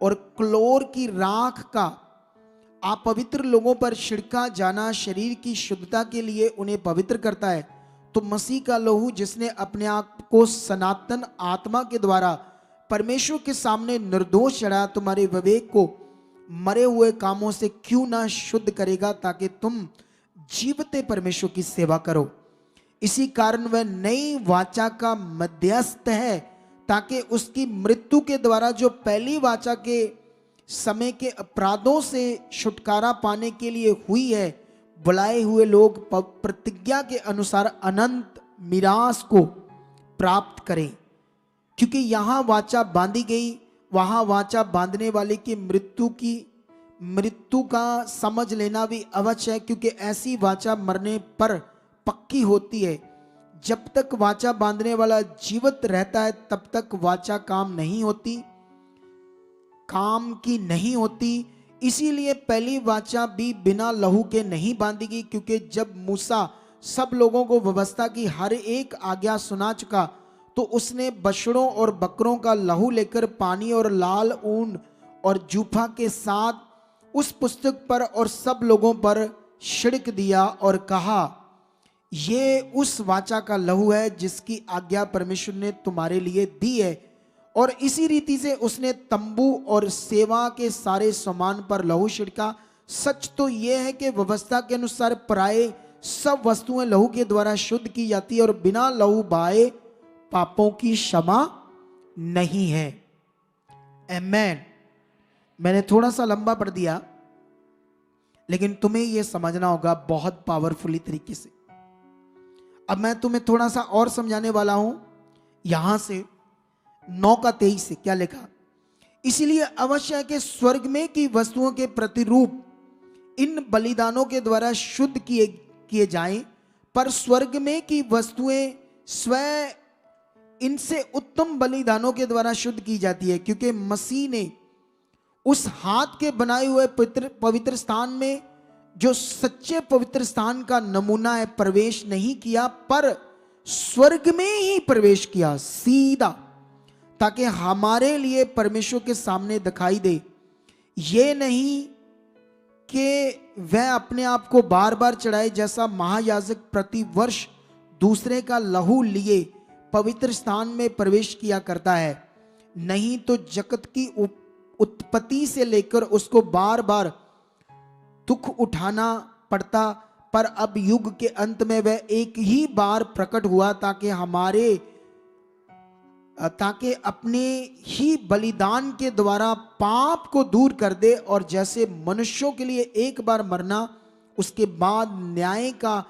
और क्लोर की राख का अपवित्र लोगों पर छिड़का जाना शरीर की शुद्धता के लिए उन्हें पवित्र करता है, तो मसीह का लहू जिसने अपने आप को सनातन आत्मा के द्वारा परमेश्वर के सामने निर्दोष चढ़ाया, तुम्हारे विवेक को मरे हुए कामों से क्यों ना शुद्ध करेगा, ताकि तुम जीवते परमेश्वर की सेवा करो। इसी कारण वह नई वाचा का मध्यस्थ है, ताकि उसकी मृत्यु के द्वारा जो पहली वाचा के समय के अपराधों से छुटकारा पाने के लिए हुई है, बुलाए हुए लोग प्रतिज्ञा के अनुसार अनंत मिरास को प्राप्त करें। क्योंकि यहां वाचा बांधी गई, वहां वाचा बांधने वाले की मृत्यु का समझ लेना भी अवश्य है, क्योंकि ऐसी वाचा मरने पर पक्की होती है। जब तक वाचा बांधने वाला जीवित रहता है तब तक वाचा काम की नहीं होती। इसीलिए पहली वाचा भी बिना लहू के नहीं बांधी गई, क्योंकि जब मूसा सब लोगों को व्यवस्था की हर एक आज्ञा सुना चुका, तो उसने बछड़ों और बकरों का लहू लेकर पानी और लाल ऊन और जूफा के साथ उस पुस्तक पर और सब लोगों पर छिड़क दिया और कहा, ये उस वाचा का लहू है जिसकी आज्ञा परमेश्वर ने तुम्हारे लिए दी है। और इसी रीति से उसने तंबू और सेवा के सारे सामान पर लहू छिड़का। सच तो यह है कि व्यवस्था के अनुसार प्राय सब वस्तुएं लहू के द्वारा शुद्ध की जाती है, और बिना लहू बहाए पापों की क्षमा नहीं है। आमेन। मैंने थोड़ा सा लंबा पढ़ दिया, लेकिन तुम्हें यह समझना होगा बहुत पावरफुली तरीके से। अब मैं तुम्हें थोड़ा सा और समझाने वाला हूं। यहां से 9:23 से क्या लिखा, इसलिए अवश्य है कि स्वर्ग में की वस्तुओं के प्रतिरूप इन बलिदानों के द्वारा शुद्ध किए जाएं, पर स्वर्ग में की वस्तुएं स्वयं इनसे उत्तम बलिदानों के द्वारा शुद्ध की जाती है। क्योंकि मसीह ने उस हाथ के बनाए हुए पवित्र स्थान में, जो सच्चे पवित्र स्थान का नमूना है, प्रवेश नहीं किया, पर स्वर्ग में ही प्रवेश किया सीधा, ताकि हमारे लिए परमेश्वर के सामने दिखाई दे। ये नहीं कि वह अपने आप को बार बार चढ़ाए, जैसा महायाजक प्रति वर्ष दूसरे का लहू लिए पवित्र स्थान में प्रवेश किया करता है। नहीं तो जगत की उत्पत्ति से लेकर उसको बार बार दुख उठाना पड़ता, पर अब युग के अंत में वह एक ही बार प्रकट हुआ, ताकि अपने ही बलिदान के द्वारा पाप को दूर कर दे। और जैसे मनुष्यों के लिए एक बार मरना, उसके बाद न्याय का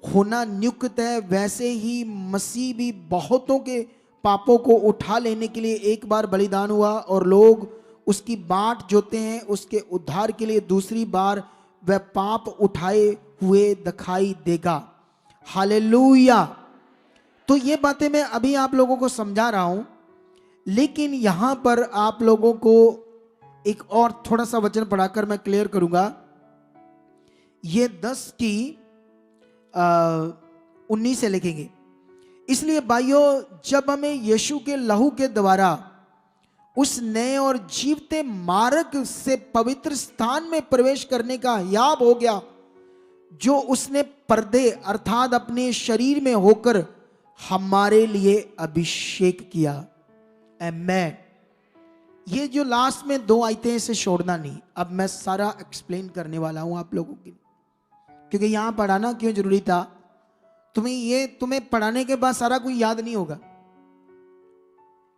होना नियुक्त है, वैसे ही मसीह भी बहुतों के पापों को उठा लेने के लिए एक बार बलिदान हुआ, और लोग उसकी बाट जोते हैं उसके उद्धार के लिए दूसरी बार वह पाप उठाए हुए दिखाई देगा। हालेलुया। तो ये बातें मैं अभी आप लोगों को समझा रहा हूं, लेकिन यहां पर आप लोगों को एक और थोड़ा सा वचन पढ़ाकर मैं क्लियर करूंगा। ये 10 की 19 से लिखेंगे। इसलिए भाइयों, जब हमें यीशु के लहू के द्वारा उस नए और जीवते मार्ग से पवित्र स्थान में प्रवेश करने का याब हो गया, जो उसने पर्दे अर्थात अपने शरीर में होकर हमारे लिए अभिषेक किया। आमीन। ये जो लास्ट में 2 आयतें इसे छोड़ना नहीं। अब मैं सारा एक्सप्लेन करने वाला हूं आप लोगों के लिए, क्योंकि यहां पढ़ाना क्यों जरूरी था। तुम्हें पढ़ाने के बाद सारा कोई याद नहीं होगा,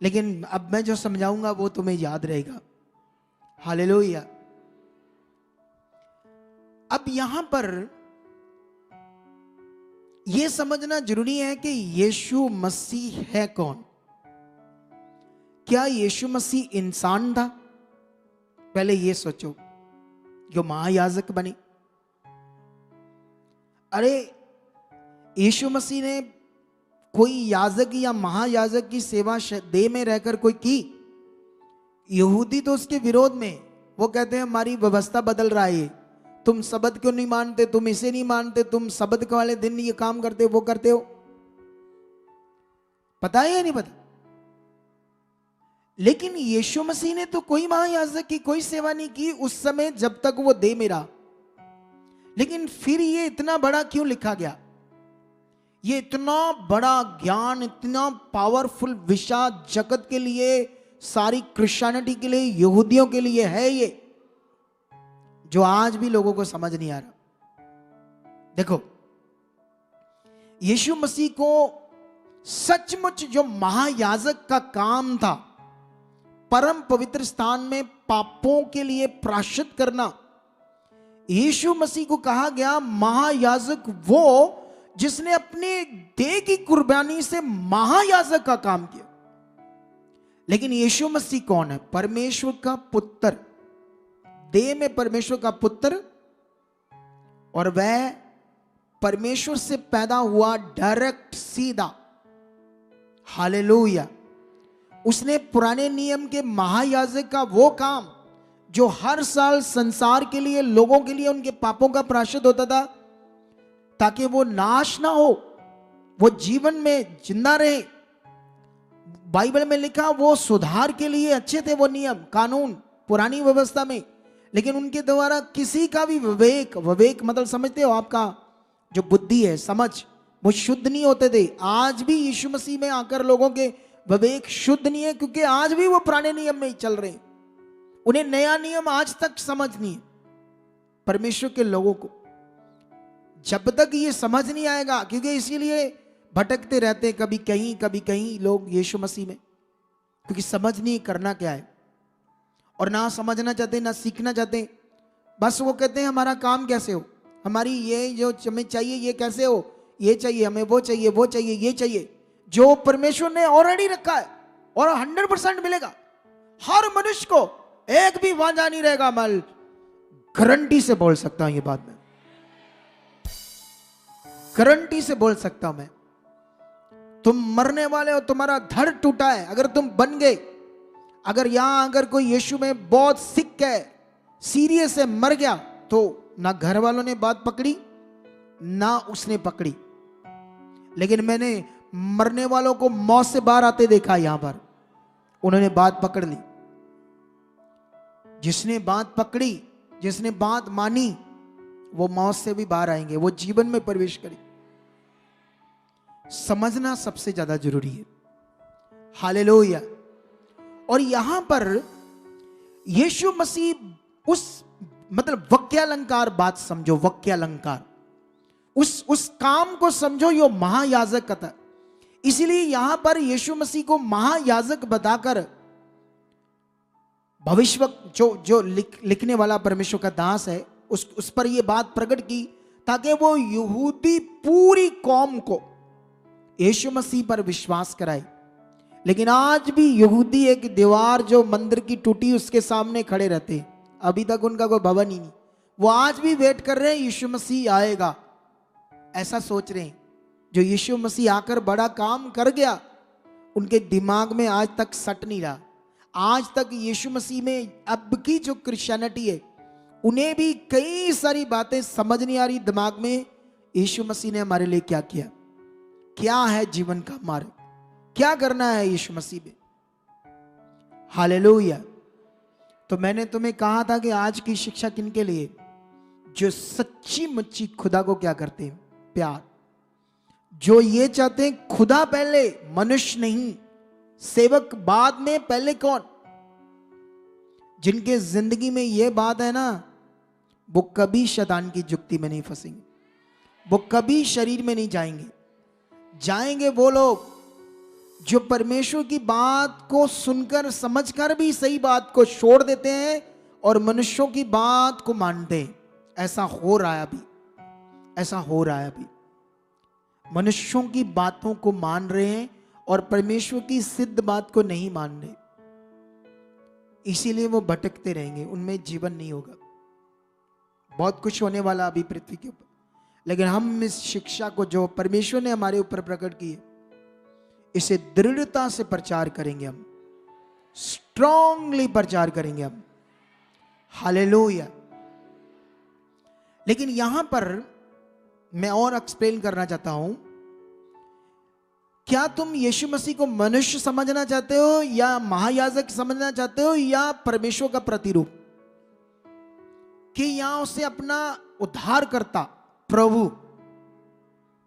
लेकिन अब मैं जो समझाऊंगा वो तुम्हें याद रहेगा। हालेलुया। अब यहां पर यह समझना जरूरी है कि यीशु मसीह है कौन। क्या यीशु मसीह इंसान था? पहले यह सोचो, जो महायाजक बने। अरे यीशु मसीह ने कोई याजक या महायाजक की सेवा देह में रहकर कोई की? यहूदी तो उसके विरोध में, वो कहते हैं हमारी व्यवस्था बदल रहा है, तुम सबत क्यों नहीं मानते, तुम इसे नहीं मानते, तुम सबत के वाले दिन ये काम करते वो करते हो। पता है या नहीं पता? लेकिन यीशु मसीह ने तो कोई महायाजक की कोई सेवा नहीं की उस समय जब तक वो देह में रहा। लेकिन फिर ये इतना बड़ा क्यों लिखा गया? ये इतना बड़ा ज्ञान, इतना पावरफुल विषय जगत के लिए, सारी क्रिश्चियनिटी के लिए, यहूदियों के लिए है ये, जो आज भी लोगों को समझ नहीं आ रहा। देखो, यीशु मसीह को सचमुच जो महायाजक का काम था, परम पवित्र स्थान में पापों के लिए प्रायश्चित करना, यीशु मसीह को कहा गया महायाजक वो जिसने अपने देह की कुर्बानी से महायाजक का काम किया। लेकिन यीशु मसीह कौन है? परमेश्वर का पुत्र, देह में परमेश्वर का पुत्र, और वह परमेश्वर से पैदा हुआ डायरेक्ट, सीधा। हालेलुया। उसने पुराने नियम के महायाजक का वो काम जो हर साल संसार के लिए, लोगों के लिए उनके पापों का प्रायश्चित होता था, ताकि वो नाश ना हो, वो जीवन में जिंदा रहे। बाइबल में लिखा वो सुधार के लिए अच्छे थे वो नियम कानून पुरानी व्यवस्था में, लेकिन उनके द्वारा किसी का भी विवेक मतलब समझते हो, आपका जो बुद्धि है, समझ, वो शुद्ध नहीं होते थे। आज भी यीशु मसीह में आकर लोगों के विवेक शुद्ध नहीं है, क्योंकि आज भी वो पुराने नियम में ही चल रहे हैं। उन्हें नया नियम आज तक समझ नहीं है। परमेश्वर के लोगों को जब तक ये समझ नहीं आएगा, क्योंकि इसीलिए भटकते रहते, कभी कहीं लोग यीशु मसीह में, क्योंकि समझ नहीं करना क्या है, और ना समझना चाहते, ना सीखना चाहते। बस वो कहते हैं हमारा काम कैसे हो, हमारी ये जो हमें चाहिए ये कैसे हो, ये चाहिए हमें, वो चाहिए, वो चाहिए, ये चाहिए, जो परमेश्वर ने ऑलरेडी रखा है और 100% मिलेगा हर मनुष्य को, एक भी वांझा नहीं रहेगा। मैं गारंटी से बोल सकता हूं ये बात, मैं गारंटी से बोल सकता हूं मैं। तुम मरने वाले हो, तुम्हारा धड़ टूटा है, अगर तुम बन गए, अगर यहां अगर कोई यीशु में बहुत सिक है, सीरियस है, मर गया, तो ना घर वालों ने बात पकड़ी ना उसने पकड़ी। लेकिन मैंने मरने वालों को मौत से बाहर आते देखा, यहां पर उन्होंने बात पकड़ ली। जिसने बात पकड़ी, जिसने बात मानी, वो मौत से भी बाहर आएंगे, वो जीवन में प्रवेश करेंगे। समझना सबसे ज्यादा जरूरी है। हालेलुया। और यहां पर यीशु मसीह उस मतलब वाक्यालंकार बात समझो, वाक्यालंकार उस काम को समझो जो महायाजक का था। इसीलिए यहां पर यीशु मसीह को महायाजक बताकर भविष्य जो लिखने वाला परमेश्वर का दास है उस पर यह बात प्रकट की, ताकि वो यहूदी पूरी कौम को यीशु मसीह पर विश्वास कराए। लेकिन आज भी यहूदी एक दीवार जो मंदिर की टूटी उसके सामने खड़े रहते हैं, अभी तक उनका कोई भवन ही नहीं। वो आज भी वेट कर रहे हैं यीशु मसीह आएगा, ऐसा सोच रहे हैं। जो यीशु मसीह आकर बड़ा काम कर गया, उनके दिमाग में आज तक सट नहीं रहा। आज तक यीशु मसीह में अब की जो क्रिश्चियनिटी है, उन्हें भी कई सारी बातें समझ नहीं आ रही दिमाग में। यीशु मसीह ने हमारे लिए क्या किया, क्या है जीवन का मार्ग, क्या करना है यीशु मसीह में। हालेलुया। तो मैंने तुम्हें कहा था कि आज की शिक्षा किनके लिए, जो सच्ची मुच्ची खुदा को क्या करते हैं, प्यार, जो ये चाहते हैं खुदा पहले, मनुष्य नहीं, सेवक बाद में, पहले कौन। जिनके जिंदगी में ये बात है ना, वो कभी शैतान की जुक्ति में नहीं फंसेंगे, वो कभी शरीर में नहीं जाएंगे। जाएंगे वो लोग जो परमेश्वर की बात को सुनकर समझकर भी सही बात को छोड़ देते हैं और मनुष्यों की बात को मानते हैं। ऐसा हो रहा है अभी, ऐसा हो रहा है अभी। मनुष्यों की बातों को मान रहे हैं और परमेश्वर की सिद्ध बात को नहीं मान रहे, इसीलिए वो भटकते रहेंगे, उनमें जीवन नहीं होगा। बहुत कुछ होने वाला अभी पृथ्वी के ऊपर, लेकिन हम इस शिक्षा को जो परमेश्वर ने हमारे ऊपर प्रकट की है, इसे दृढ़ता से प्रचार करेंगे, हम स्ट्रांगली प्रचार करेंगे हम। हालेलुया। लेकिन यहां पर मैं और एक्सप्लेन करना चाहता हूं, क्या तुम यीशु मसीह को मनुष्य समझना चाहते हो या महायाजक समझना चाहते हो या परमेश्वर का प्रतिरूप, कि यहां उसे अपना उद्धार करता,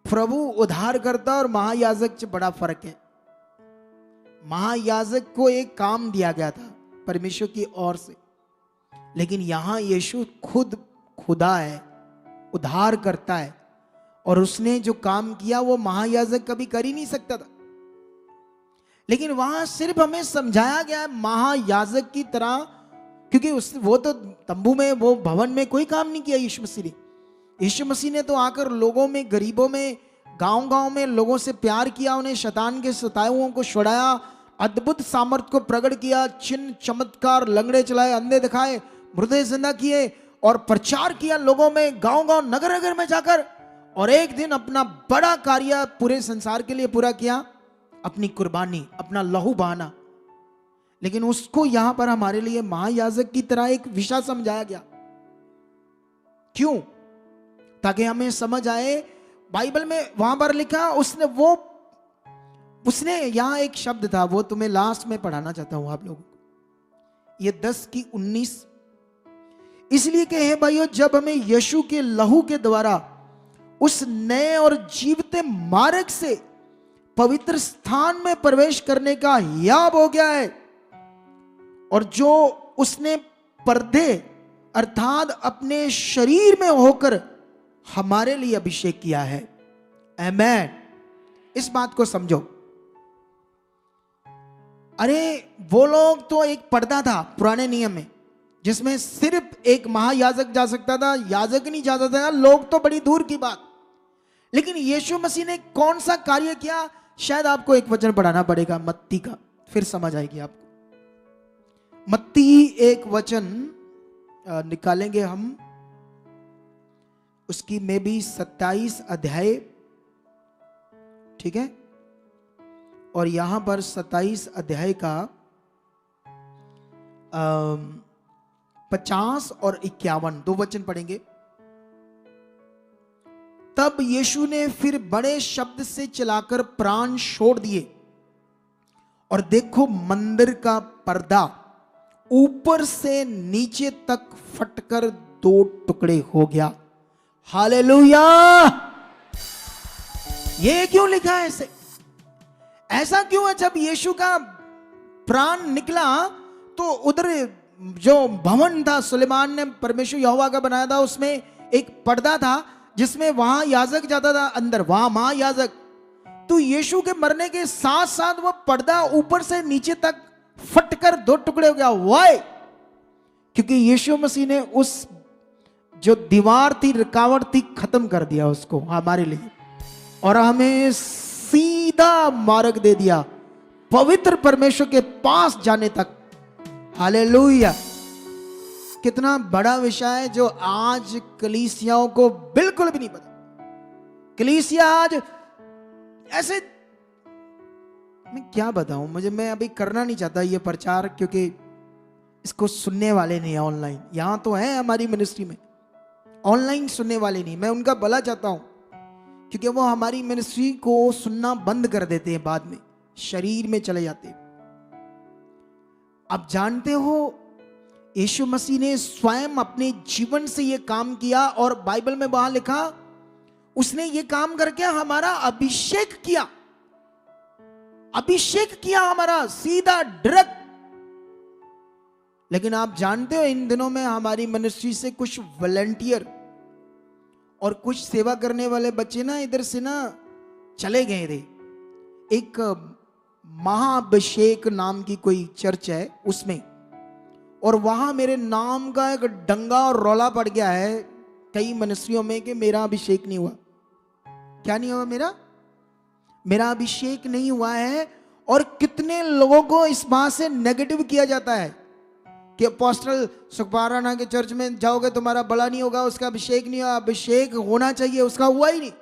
प्रभु उद्धार करता और महायाजक से बड़ा फर्क है। महायाजक को एक काम दिया गया था परमेश्वर की ओर से, लेकिन यहां यीशु खुद खुदा है, उद्धार करता है, और उसने जो काम किया वो महायाजक कभी कर ही नहीं सकता था। लेकिन वहां सिर्फ हमें समझाया गया है महायाजक की तरह, क्योंकि वो तो तंबू में, वो भवन में कोई काम नहीं किया यीशु मसीह ने। यीशु मसीह ने तो आकर लोगों में, गरीबों में, गांव-गांव में लोगों से प्यार किया, उन्हें शैतान के सताए हुओं को छुड़ाया, अद्भुत सामर्थ को प्रकट किया, चिन्ह चमत्कार, लंगड़े चलाए, अंधे दिखाए, मुर्दे जिंदा किए और प्रचार किया लोगों में, गांव-गांव, नगर-नगर में जाकर। और एक दिन अपना बड़ा कार्य पूरे संसार के लिए पूरा किया, अपनी कुर्बानी, अपना लहू बहाना। लेकिन उसको यहां पर हमारे लिए महायाजक की तरह एक विषय समझाया गया। क्यों? ताकि हमें समझ आए। बाइबल में वहां पर लिखा, उसने यहां एक शब्द था, वो तुम्हें लास्ट में पढ़ाना चाहता हूं आप लोगों को, ये 10:19। इसलिए कि हे भाइयों, जब हमें यीशु के लहू के द्वारा उस नए और जीवते मार्ग से पवित्र स्थान में प्रवेश करने का याब हो गया है, और जो उसने पर्दे अर्थात अपने शरीर में होकर हमारे लिए अभिषेक किया है। आमेन। इस बात को समझो। अरे वो लोग तो एक पर्दा था पुराने नियम में, जिसमें सिर्फ एक महायाजक जा सकता था, याजक नहीं जा सकता था, लोग तो बड़ी दूर की बात। लेकिन यीशु मसीह ने कौन सा कार्य किया? शायद आपको एक वचन पढ़ाना पड़ेगा मत्ती का, फिर समझ आएगी आपको। मत्ती एक वचन निकालेंगे हम, उसकी में भी 27 अध्याय, ठीक है, और यहां पर 27 अध्याय का 50 और 51 दो वचन पढ़ेंगे। तब यीशु ने फिर बड़े शब्द से चिल्लाकर प्राण छोड़ दिए, और देखो मंदिर का पर्दा ऊपर से नीचे तक फटकर 2 टुकड़े हो गया। हालेलुया। ये क्यों लिखा है ऐसे? ऐसा क्यों है? जब यीशु का प्राण निकला तो उधर जो भवन था सुलेमान ने परमेश्वर यहोवा का बनाया था, उसमें एक पर्दा था जिसमें वहां याजक जाता था अंदर, वहां महायाजक। तो यीशु के मरने के साथ साथ वो पर्दा ऊपर से नीचे तक फटकर 2 टुकड़े हो गया। वाई? क्योंकि यीशु मसीह ने उस जो दीवार थी, रुकावट थी, खत्म कर दिया उसको हमारे लिए, और हमें सीधा मार्ग दे दिया पवित्र परमेश्वर के पास जाने तक। हालेलुया। कितना बड़ा विषय है जो आज कलीसियाओं को बिल्कुल भी नहीं पता। कलीसिया आज ऐसे मैं क्या बताऊं, मैं अभी करना नहीं चाहता ये प्रचार, क्योंकि इसको सुनने वाले नहीं है ऑनलाइन। यहां तो है हमारी मिनिस्ट्री में, ऑनलाइन सुनने वाले नहीं। मैं उनका भला चाहता हूं, क्योंकि वो हमारी मिनिस्ट्री को सुनना बंद कर देते हैं, बाद में शरीर में चले जाते हैं। आप जानते हो, यीशु मसीह ने स्वयं अपने जीवन से यह काम किया, और बाइबल में वहां लिखा उसने ये काम करके हमारा अभिषेक किया, अभिषेक किया हमारा सीधा डायरेक्ट। लेकिन आप जानते हो, इन दिनों में हमारी मिनिस्ट्री से कुछ वॉलंटियर और कुछ सेवा करने वाले बच्चे ना इधर से ना चले गए थे। एक महाअभिषेक नाम की कोई चर्च है उसमें, और वहां मेरे नाम का एक डंगा और रौला पड़ गया है कई मिनिस्ट्रियों में कि मेरा अभिषेक नहीं हुआ। क्या नहीं हुआ? मेरा अभिषेक नहीं हुआ है। और कितने लोगों को इस बात से नेगेटिव किया जाता है कि अपोस्टल सुखपाल राणा के चर्च में जाओगे तुम्हारा भला नहीं होगा, उसका अभिषेक नहीं हुआ। अभिषेक होना चाहिए, उसका हुआ ही नहीं।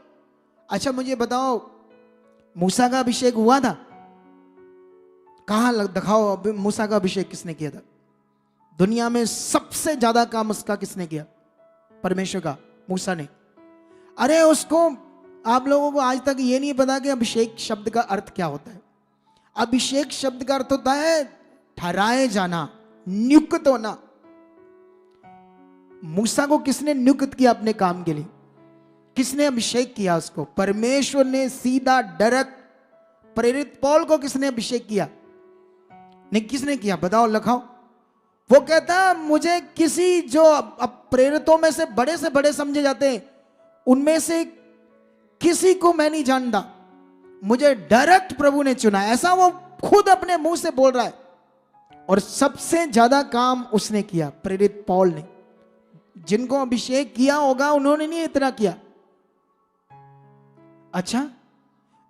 अच्छा मुझे बताओ, मूसा का अभिषेक हुआ था? कहां दिखाओ, मूसा का अभिषेक किसने किया था? दुनिया में सबसे ज्यादा काम उसका किसने किया? परमेश्वर का, मूसा ने। अरे उसको, आप लोगों को आज तक ये नहीं पता कि अभिषेक शब्द का अर्थ क्या होता है। अभिषेक शब्द का अर्थ होता है ठहराए जाना, नियुक्त होना। मूसा को किसने नियुक्त किया अपने काम के लिए? किसने अभिषेक किया उसको? परमेश्वर ने सीधा डायरेक्ट। प्रेरित पौल को किसने अभिषेक किया? नहीं, किसने किया? बताओ, लिखाओ। वो कहता मुझे किसी जो अब प्रेरितों में से बड़े समझे जाते हैं उनमें से किसी को मैं नहीं जानता, मुझे डायरेक्ट प्रभु ने चुना। ऐसा वो खुद अपने मुंह से बोल रहा है। और सबसे ज्यादा काम उसने किया, प्रेरित पौल ने। जिनको अभिषेक किया होगा उन्होंने नहीं इतना किया। अच्छा,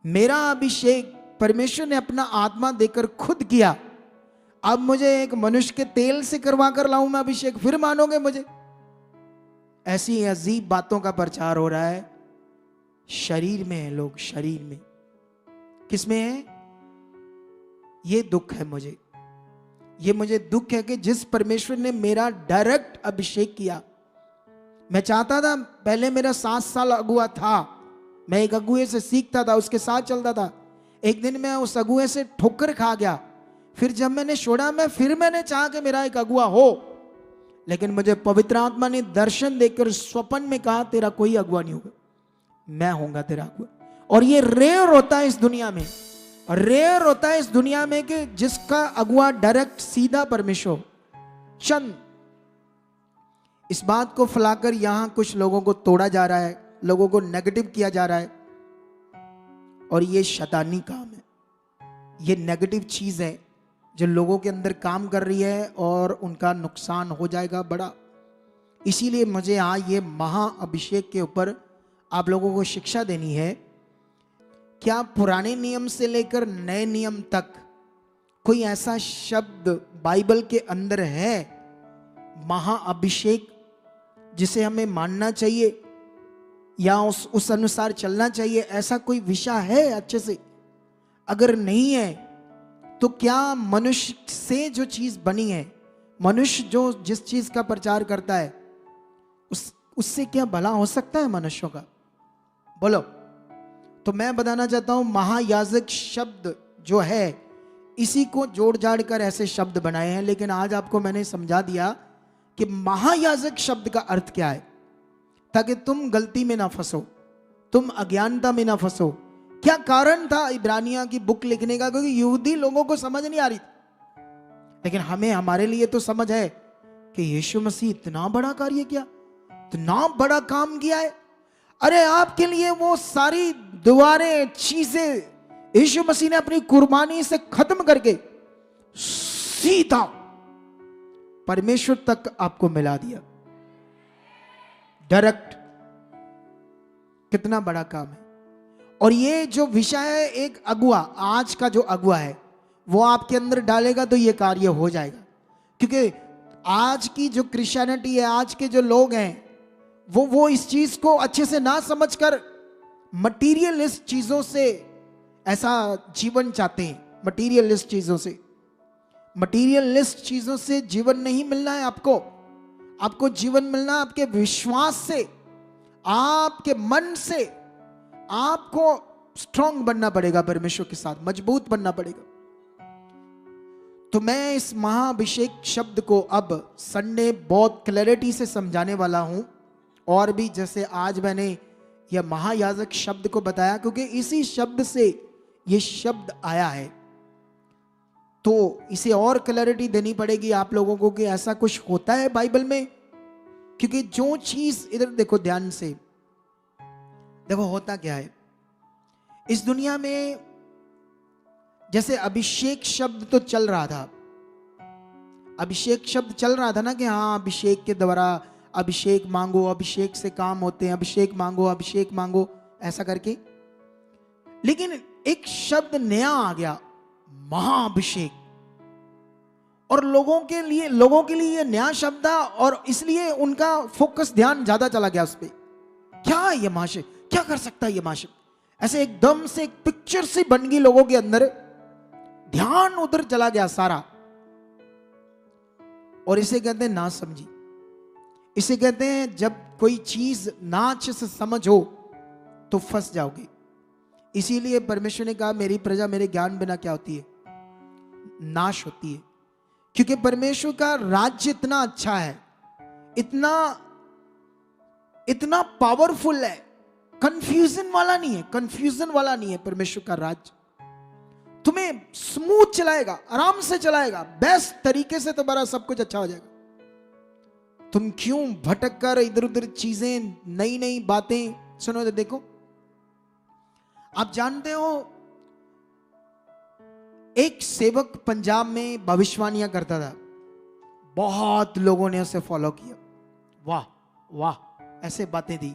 मेरा अभिषेक परमेश्वर ने अपना आत्मा देकर खुद किया। अब मुझे एक मनुष्य के तेल से करवा कर लाऊं मैं अभिषेक, फिर मानोगे मुझे? ऐसी अजीब बातों का प्रचार हो रहा है। शरीर में है लोग, शरीर में। किसमें है? ये दुख है मुझे, ये मुझे दुख है कि जिस परमेश्वर ने मेरा डायरेक्ट अभिषेक किया। मैं चाहता था, पहले मेरा 7 साल अगुआ था, मैं एक अगुए से सीखता था, उसके साथ चलता था। एक दिन मैं उस अगुए से ठोकर खा गया। फिर जब मैंने छोड़ा, फिर मैंने चाहा कि मेरा एक अगुआ हो। लेकिन मुझे पवित्र आत्मा ने दर्शन देकर स्वप्न में कहा तेरा कोई अगुआ नहीं होगा, मैं होऊंगा तेरा अगुआ। और ये रेयर होता है इस दुनिया में, रेयर होता है इस दुनिया में कि जिसका अगुआ डायरेक्ट सीधा परमेश्वर। चंद इस बात को फैलाकर यहां कुछ लोगों को तोड़ा जा रहा है, लोगों को नेगेटिव किया जा रहा है, और ये शैतानी काम है। ये नेगेटिव चीज है जो लोगों के अंदर काम कर रही है और उनका नुकसान हो जाएगा बड़ा। इसीलिए मुझे आज ये महाअभिषेक के ऊपर आप लोगों को शिक्षा देनी है। क्या पुराने नियम से लेकर नए नियम तक कोई ऐसा शब्द बाइबल के अंदर है महाअभिषेक जिसे हमें मानना चाहिए या उस अनुसार चलना चाहिए? ऐसा कोई विषय है अच्छे से? अगर नहीं है तो क्या मनुष्य से जो चीज बनी है, मनुष्य जो जिस चीज का प्रचार करता है, उससे क्या भला हो सकता है मनुष्यों का? बोलो। तो मैं बताना चाहता हूं, महायाजक शब्द जो है इसी को जोड़ जाड़ कर ऐसे शब्द बनाए हैं। लेकिन आज आपको मैंने समझा दिया कि महायाजक शब्द का अर्थ क्या है, ताकि तुम गलती में ना फंसो, तुम अज्ञानता में ना फंसो। क्या कारण था इब्रानिया की बुक लिखने का? क्योंकि यहूदी लोगों को समझ नहीं आ रही थी। लेकिन हमारे लिए तो समझ है कि यीशु मसीह इतना बड़ा कार्य किया, इतना बड़ा काम किया है। अरे आपके लिए वो सारी दुआरें चीजें यीशु मसीह ने अपनी कुर्बानी से खत्म करके सीधा परमेश्वर तक आपको मिला दिया, डायरेक्ट। कितना बड़ा काम है। और ये जो विषय है, एक अगुआ, आज का जो अगुआ है वो आपके अंदर डालेगा तो ये कार्य हो जाएगा। क्योंकि आज की जो क्रिश्चियनिटी है, आज के जो लोग हैं, वो इस चीज को अच्छे से ना समझकर मटीरियलिस्ट चीजों से ऐसा जीवन चाहते हैं, मटीरियलिस्ट चीजों से। मटीरियलिस्ट चीजों से जीवन नहीं मिलना है आपको। आपको जीवन मिलना है आपके विश्वास से, आपके मन से। आपको स्ट्रांग बनना पड़ेगा, परमेश्वर के साथ मजबूत बनना पड़ेगा। तो मैं इस महाअभिषेक शब्द को अब संडे बहुत क्लैरिटी से समझाने वाला हूं। और भी जैसे आज मैंने यह महायाजक शब्द को बताया, क्योंकि इसी शब्द से यह शब्द आया है, तो इसे और क्लैरिटी देनी पड़ेगी आप लोगों को कि ऐसा कुछ होता है बाइबल में। क्योंकि जो चीज, इधर देखो ध्यान से, देखो होता क्या है इस दुनिया में। जैसे अभिषेक शब्द तो चल रहा था, अभिषेक शब्द चल रहा था ना कि हाँ अभिषेक के द्वारा अभिषेक मांगो, अभिषेक से काम होते हैं, अभिषेक मांगो, अभिषेक मांगो, ऐसा करके। लेकिन एक शब्द नया आ गया, महाअभिषेक। और लोगों के लिए यह नया शब्द था, और इसलिए उनका फोकस, ध्यान ज्यादा चला गया उस पर। क्या है ये महाअभिषेक, क्या कर सकता है ये महाअभिषेक? ऐसे एकदम से एक पिक्चर सी बन गई लोगों के अंदर, ध्यान उधर चला गया सारा। और इसे कहते हैं ना समझी। इसे कहते हैं जब कोई चीज ना अच्छे से समझ हो तो फंस जाओगे। इसीलिए परमेश्वर ने कहा मेरी प्रजा मेरे ज्ञान बिना क्या होती है, नाश होती है। क्योंकि परमेश्वर का राज्य इतना अच्छा है, इतना इतना पावरफुल है, कंफ्यूजन वाला नहीं है, कंफ्यूजन वाला नहीं है परमेश्वर का राज्य। तुम्हें स्मूथ चलाएगा, आराम से चलाएगा, बेस्ट तरीके से तुम्हारा सब कुछ अच्छा हो जाएगा। तुम क्यों भटक कर इधर उधर चीजें, नई नई बातें सुनो। तो देखो, आप जानते हो एक सेवक पंजाब में भविष्यवाणियां करता था, बहुत लोगों ने उसे फॉलो किया। वाह वाह, ऐसे बातें दी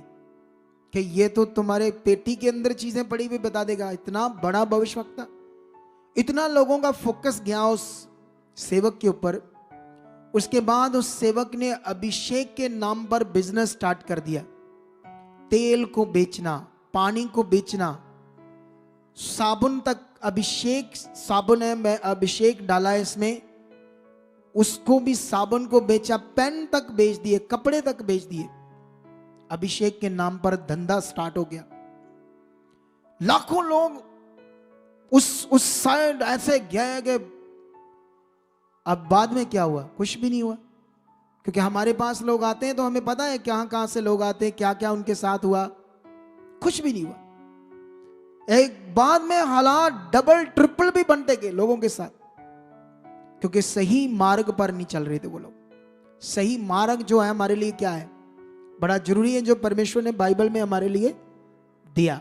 कि ये तो तुम्हारे पेटी के अंदर चीजें पड़ी हुई बता देगा। इतना बड़ा भविष्यवक्ता, इतना लोगों का फोकस गया उस सेवक के ऊपर। उसके बाद उस सेवक ने अभिषेक के नाम पर बिजनेस स्टार्ट कर दिया। तेल को बेचना, पानी को बेचना, साबुन तक। अभिषेक साबुन है, मैं अभिषेक डाला है इसमें, उसको भी साबुन को बेचा, पेन तक बेच दिए, कपड़े तक बेच दिए। अभिषेक के नाम पर धंधा स्टार्ट हो गया। लाखों लोग उस साइड ऐसे गए। अब बाद में क्या हुआ? कुछ भी नहीं हुआ, क्योंकि हमारे पास लोग आते हैं तो हमें पता है कहां से लोग आते हैं, क्या क्या उनके साथ हुआ। कुछ भी नहीं हुआ। एक बाद में हालात डबल ट्रिपल भी बनते गए लोगों के साथ, क्योंकि सही मार्ग पर नहीं चल रहे थे वो लोग। सही मार्ग जो है हमारे लिए क्या है, बड़ा जरूरी है, जो परमेश्वर ने बाइबल में हमारे लिए दिया।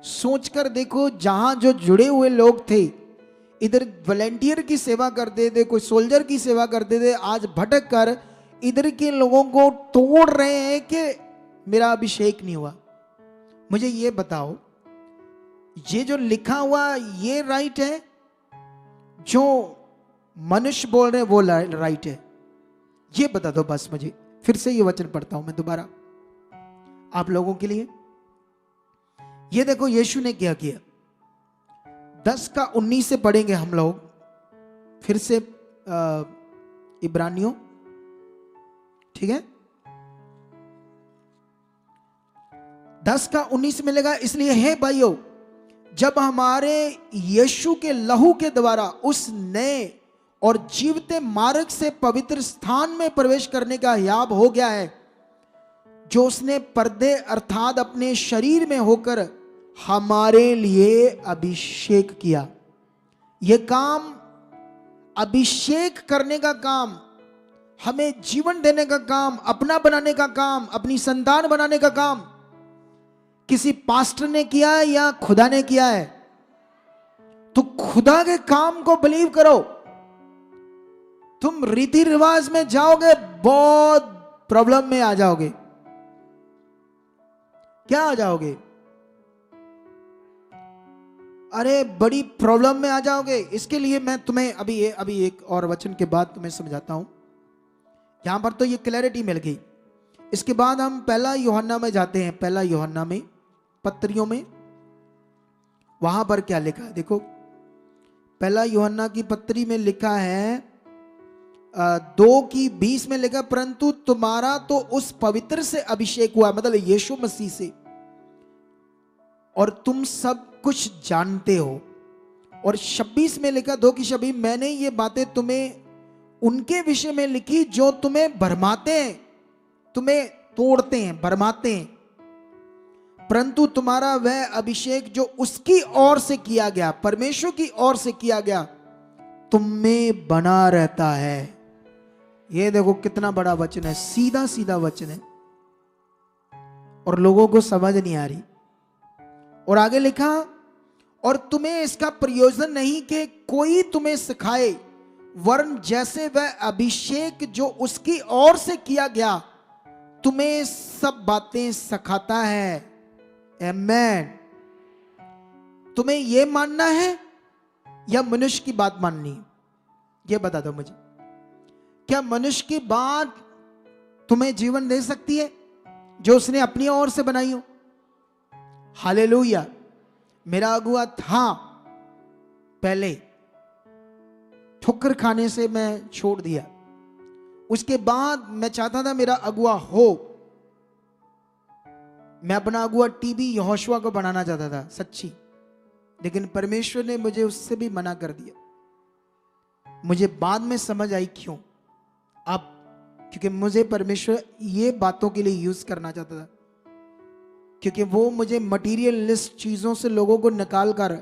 सोचकर देखो, जहां जो जुड़े हुए लोग थे, इधर वॉलेंटियर की सेवा करते थे, कोई सोल्जर की सेवा करते थे, आज भटक कर इधर के लोगों को तोड़ रहे हैं कि मेरा अभिषेक नहीं हुआ। मुझे ये बताओ, ये जो लिखा हुआ ये राइट है, जो मनुष्य बोल रहे हैं वो राइट है? ये बता दो बस मुझे। फिर से ये वचन पढ़ता हूं मैं दोबारा आप लोगों के लिए। ये देखो यीशु ने क्या किया। 10:19 से पढ़ेंगे हम लोग फिर से, इब्रानियों, ठीक है? 10:19 मिलेगा। इसलिए हे भाइयों, जब हमारे यीशु के लहू के द्वारा उस नए और जीवते मार्ग से पवित्र स्थान में प्रवेश करने का याब हो गया है, जो उसने पर्दे अर्थात अपने शरीर में होकर हमारे लिए अभिषेक किया। यह काम, अभिषेक करने का काम, हमें जीवन देने का काम, अपना बनाने का काम, अपनी संतान बनाने का काम किसी पास्टर ने किया है या खुदा ने किया है? तो खुदा के काम को बिलीव करो। तुम रीति रिवाज में जाओगे, बहुत प्रॉब्लम में आ जाओगे। क्या आ जाओगे? अरे बड़ी प्रॉब्लम में आ जाओगे। इसके लिए मैं तुम्हें अभी एक और वचन के बाद तुम्हें समझाता हूं। यहां पर तो ये क्लैरिटी मिल गई। इसके बाद हम पहला यूहन्ना में जाते हैं। पहला यूहन्ना में, पत्रियों में, वहां पर क्या लिखा है देखो। पहला यूहन्ना की पत्री में लिखा है 2:20 में लिखा, परंतु तुम्हारा तो उस पवित्र से अभिषेक हुआ, मतलब यीशु मसीह से, और तुम सब कुछ जानते हो। और 26 में लिखा 2:26, मैंने ये बातें तुम्हें उनके विषय में लिखी जो तुम्हें भरमाते हैं, तुम्हें तोड़ते हैं, भरमाते हैं, परंतु तुम्हारा वह अभिषेक जो उसकी ओर से किया गया, परमेश्वर की ओर से किया गया, तुम में बना रहता है। ये देखो कितना बड़ा वचन है, सीधा सीधा वचन है और लोगों को समझ नहीं आ रही। और आगे लिखा, और तुम्हें इसका प्रयोजन नहीं कि कोई तुम्हें सिखाए, वरन जैसे वह अभिषेक जो उसकी ओर से किया गया तुम्हें सब बातें सिखाता है। आमेन। तुम्हें यह मानना है या मनुष्य की बात माननी है? यह बता दो मुझे। क्या मनुष्य की बात तुम्हें जीवन दे सकती है जो उसने अपनी ओर से बनाई हो? हालेलुया। मेरा अगुआ था, पहले ठोकर खाने से मैं छोड़ दिया, उसके बाद मैं चाहता था मेरा अगुआ हो। मैं अपना अगुआ टीबी यहोशुआ को बनाना चाहता था, सच्ची, लेकिन परमेश्वर ने मुझे उससे भी मना कर दिया। मुझे बाद में समझ आई क्यों। अब क्योंकि मुझे परमेश्वर ये बातों के लिए यूज करना चाहता था, क्योंकि वो मुझे मटीरियलिस्ट चीजों से लोगों को निकाल कर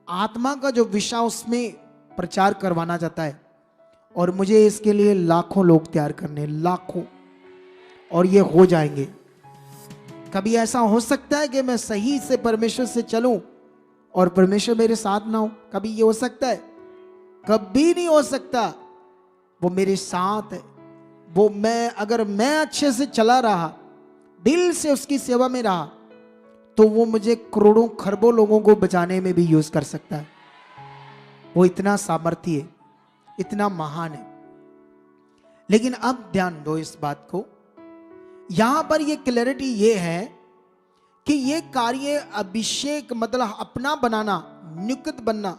आत्मा का जो विषय उसमें प्रचार करवाना चाहता है। और मुझे इसके लिए लाखों लोग तैयार करने, लाखों, और ये हो जाएंगे। कभी ऐसा हो सकता है कि मैं सही से परमेश्वर से चलूं और परमेश्वर मेरे साथ ना हो? कभी ये हो सकता है? कभी नहीं हो सकता। वो मेरे साथ है। वो अगर मैं अच्छे से चला रहा, दिल से उसकी सेवा में रहा, तो वो मुझे करोड़ों खरबों लोगों को बचाने में भी यूज कर सकता है। वो इतना सामर्थ्य है, इतना महान है। लेकिन अब ध्यान दो इस बात को, यहां पर ये क्लैरिटी ये है कि ये कार्य अभिषेक मतलब अपना बनाना, नियुक्त बनना।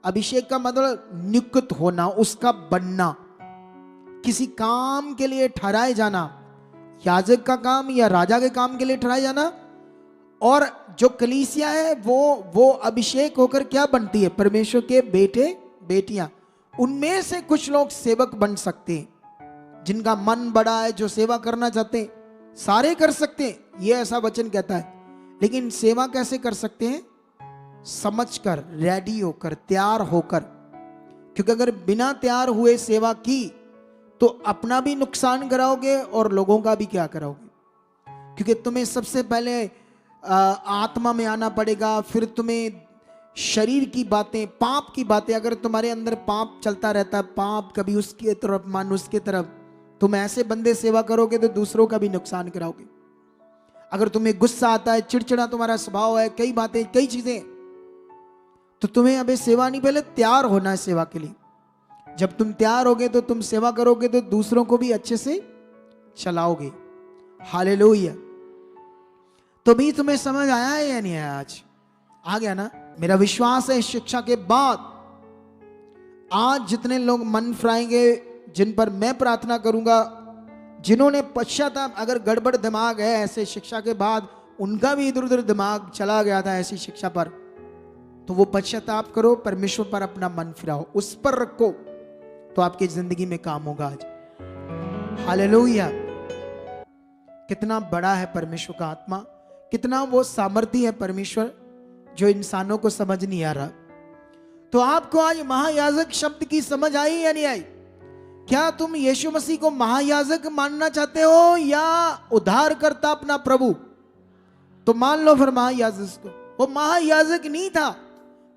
अभिषेक का मतलब नियुक्त होना, उसका बनना, किसी काम के लिए ठहराए जाना, याजक का काम या राजा के काम के लिए ठहराए जाना। और जो कलीसिया है वो अभिषेक होकर क्या बनती है? परमेश्वर के बेटे बेटियां। उनमें से कुछ लोग सेवक बन सकते हैं, जिनका मन बड़ा है, जो सेवा करना चाहते हैं, सारे कर सकते हैं, ये ऐसा वचन कहता है। लेकिन सेवा कैसे कर सकते हैं? समझकर, रेडी होकर, तैयार होकर। क्योंकि अगर बिना तैयार हुए सेवा की तो अपना भी नुकसान कराओगे और लोगों का भी क्या कराओगे। क्योंकि तुम्हें सबसे पहले आत्मा में आना पड़ेगा, फिर तुम्हें शरीर की बातें, पाप की बातें, अगर तुम्हारे अंदर पाप चलता रहता है, पाप कभी उसकी तरफ मन उसके तरफ, तुम ऐसे बंदे सेवा करोगे तो दूसरों का भी नुकसान कराओगे। अगर तुम्हें गुस्सा आता है, चिड़चिड़ा तुम्हारा स्वभाव है, कई बातें, कई चीजें, तो तुम्हें अबे सेवा नहीं, पहले तैयार होना है सेवा के लिए। जब तुम तैयार होगे तो तुम सेवा करोगे तो दूसरों को भी अच्छे से चलाओगे। हालेलुया। तो भी तुम्हें समझ आया है या नहीं आया? आज आ गया ना? मेरा विश्वास है इस शिक्षा के बाद आज जितने लोग मन फिराएंगे, जिन पर मैं प्रार्थना करूंगा, जिन्होंने पश्चाताप, अगर गड़बड़ दिमाग है ऐसे शिक्षा के बाद, उनका भी इधर उधर दिमाग चला गया था ऐसी शिक्षा पर, तो वो पश्चाताप करो, परमेश्वर पर अपना मन फिराओ, उस पर रखो, तो आपकी जिंदगी में काम होगा आज। हालेलुया। कितना बड़ा है परमेश्वर का आत्मा, कितना वो सामर्थ्य है परमेश्वर, जो इंसानों को समझ नहीं आ रहा। तो आपको आज महायाजक शब्द की समझ आई या नहीं आई? क्या तुम यीशु मसीह को महायाजक मानना चाहते हो या उद्धार करता अपना प्रभु? तो मान लो फिर महायाजक को। वो महायाजक नहीं था,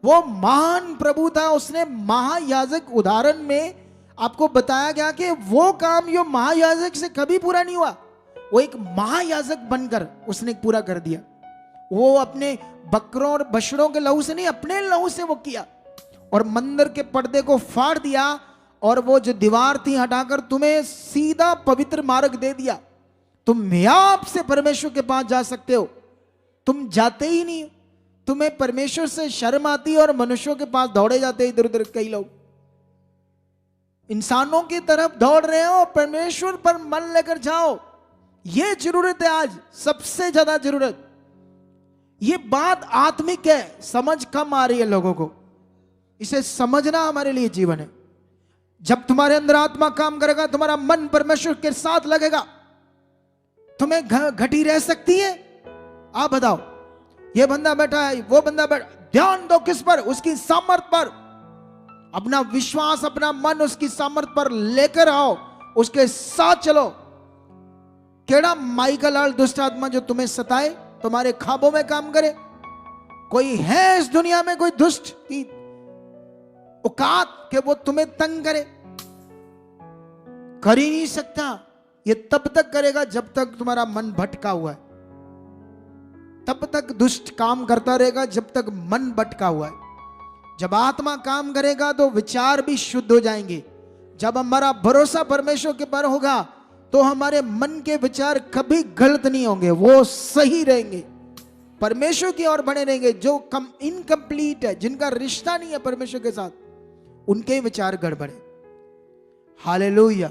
वो महान प्रभु था। उसने महायाजक, उदाहरण में आपको बताया गया कि वो काम जो महायाजक से कभी पूरा नहीं हुआ, वो एक महायाजक बनकर उसने पूरा कर दिया। वो अपने बकरों और बछड़ों के लहू से नहीं, अपने लहू से वो किया, और मंदिर के पर्दे को फाड़ दिया, और वो जो दीवार थी हटाकर तुम्हें सीधा पवित्र मार्ग दे दिया। तुम आप से परमेश्वर के पास जा सकते हो, तुम जाते ही नहीं। तुम्हें परमेश्वर से शर्म आती है और मनुष्यों के पास दौड़े जाते हैं इधर उधर। कई लोग इंसानों की तरफ दौड़ रहे हो, परमेश्वर पर मन लेकर जाओ। यह जरूरत है आज, सबसे ज्यादा जरूरत। ये बात आत्मिक है, समझ कम आ रही है लोगों को। इसे समझना हमारे लिए जीवन है। जब तुम्हारे अंदर आत्मा काम करेगा, तुम्हारा मन परमेश्वर के साथ लगेगा, तुम्हें घटी रह सकती है? आप बताओ। ये बंदा बैठा है, वो बंदा बैठा, ध्यान दो किस पर? उसकी सामर्थ पर। अपना विश्वास, अपना मन उसकी सामर्थ पर लेकर आओ, उसके साथ चलो। केड़ा माई का लाल दुष्ट आत्मा जो तुम्हें सताए, तुम्हारे ख्वाबों में काम करे? कोई है इस दुनिया में कोई दुष्ट की औकात कि वो तुम्हें तंग करे? कर ही नहीं सकता। ये तब तक करेगा जब तक तुम्हारा मन भटका हुआ है, तब तक दुष्ट काम करता रहेगा जब तक मन भटका हुआ है। जब आत्मा काम करेगा तो विचार भी शुद्ध हो जाएंगे। जब हमारा भरोसा परमेश्वर के पर होगा तो हमारे मन के विचार कभी गलत नहीं होंगे, वो सही रहेंगे, परमेश्वर की ओर बढ़े रहेंगे। जो इनकम्प्लीट है, जिनका रिश्ता नहीं है परमेश्वर के साथ, उनके विचार गड़बड़ है। हालेलुया।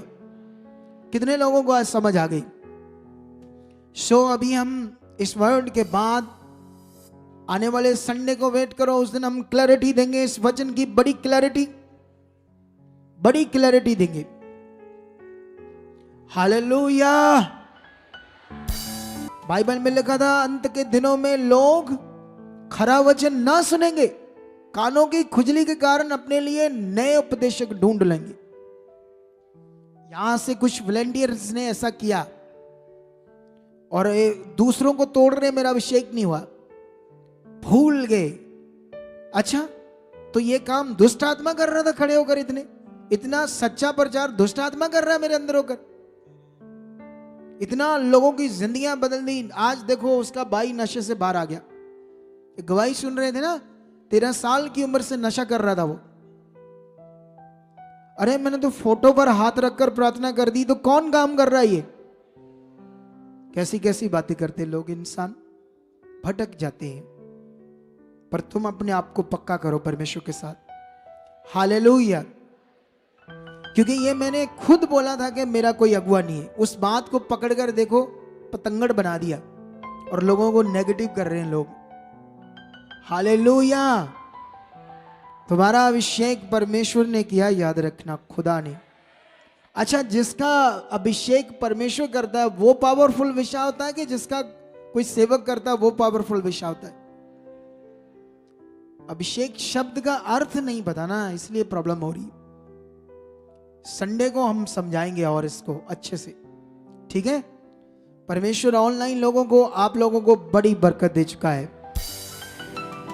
कितने लोगों को आज समझ आ गई? सो अभी हम इस वर्ड के बाद आने वाले संडे को वेट करो, उस दिन हम क्लैरिटी देंगे इस वचन की, बड़ी क्लैरिटी देंगे। हालेलुया। बाइबल में लिखा था अंत के दिनों में लोग खरा वचन ना सुनेंगे, कानों की खुजली के कारण अपने लिए नए उपदेशक ढूंढ लेंगे। यहां से कुछ वॉलंटियर्स ने ऐसा किया और दूसरों को तोड़ रहे, मेरा अभिषेक नहीं हुआ, भूल गए। अच्छा, तो ये काम दुष्ट आत्मा कर रहा था खड़े होकर। इतना सच्चा प्रचार दुष्ट आत्मा कर रहा है मेरे अंदर होकर। इतना लोगों की जिंदगियां बदल दी। आज देखो उसका भाई नशे से बाहर आ गया। एक गवाही सुन रहे थे ना, 13 साल की उम्र से नशा कर रहा था वो। अरे मैंने तो फोटो पर हाथ रखकर प्रार्थना कर दी, तो कौन काम कर रहा है ये? कैसी कैसी बातें करते लोग, इंसान भटक जाते हैं। पर तुम अपने आप को पक्का करो परमेश्वर के साथ। हालेलुया। क्योंकि ये मैंने खुद बोला था कि मेरा कोई अगुआ नहीं है। उस बात को पकड़कर देखो, पतंगड़ बना दिया और लोगों को नेगेटिव कर रहे हैं लोग। हालेलुया। तुम्हारा अभिषेक परमेश्वर ने किया, याद रखना, खुदा ने। अच्छा, जिसका अभिषेक परमेश्वर करता है वो पावरफुल विषय होता है कि जिसका कोई सेवक करता है वो पावरफुल विषय होता है? अभिषेक शब्द का अर्थ नहीं पता ना, इसलिए प्रॉब्लम हो रही। संडे को हम समझाएंगे और इसको अच्छे से, ठीक है? परमेश्वर ऑनलाइन लोगों को, आप लोगों को बड़ी बरकत दे चुका है।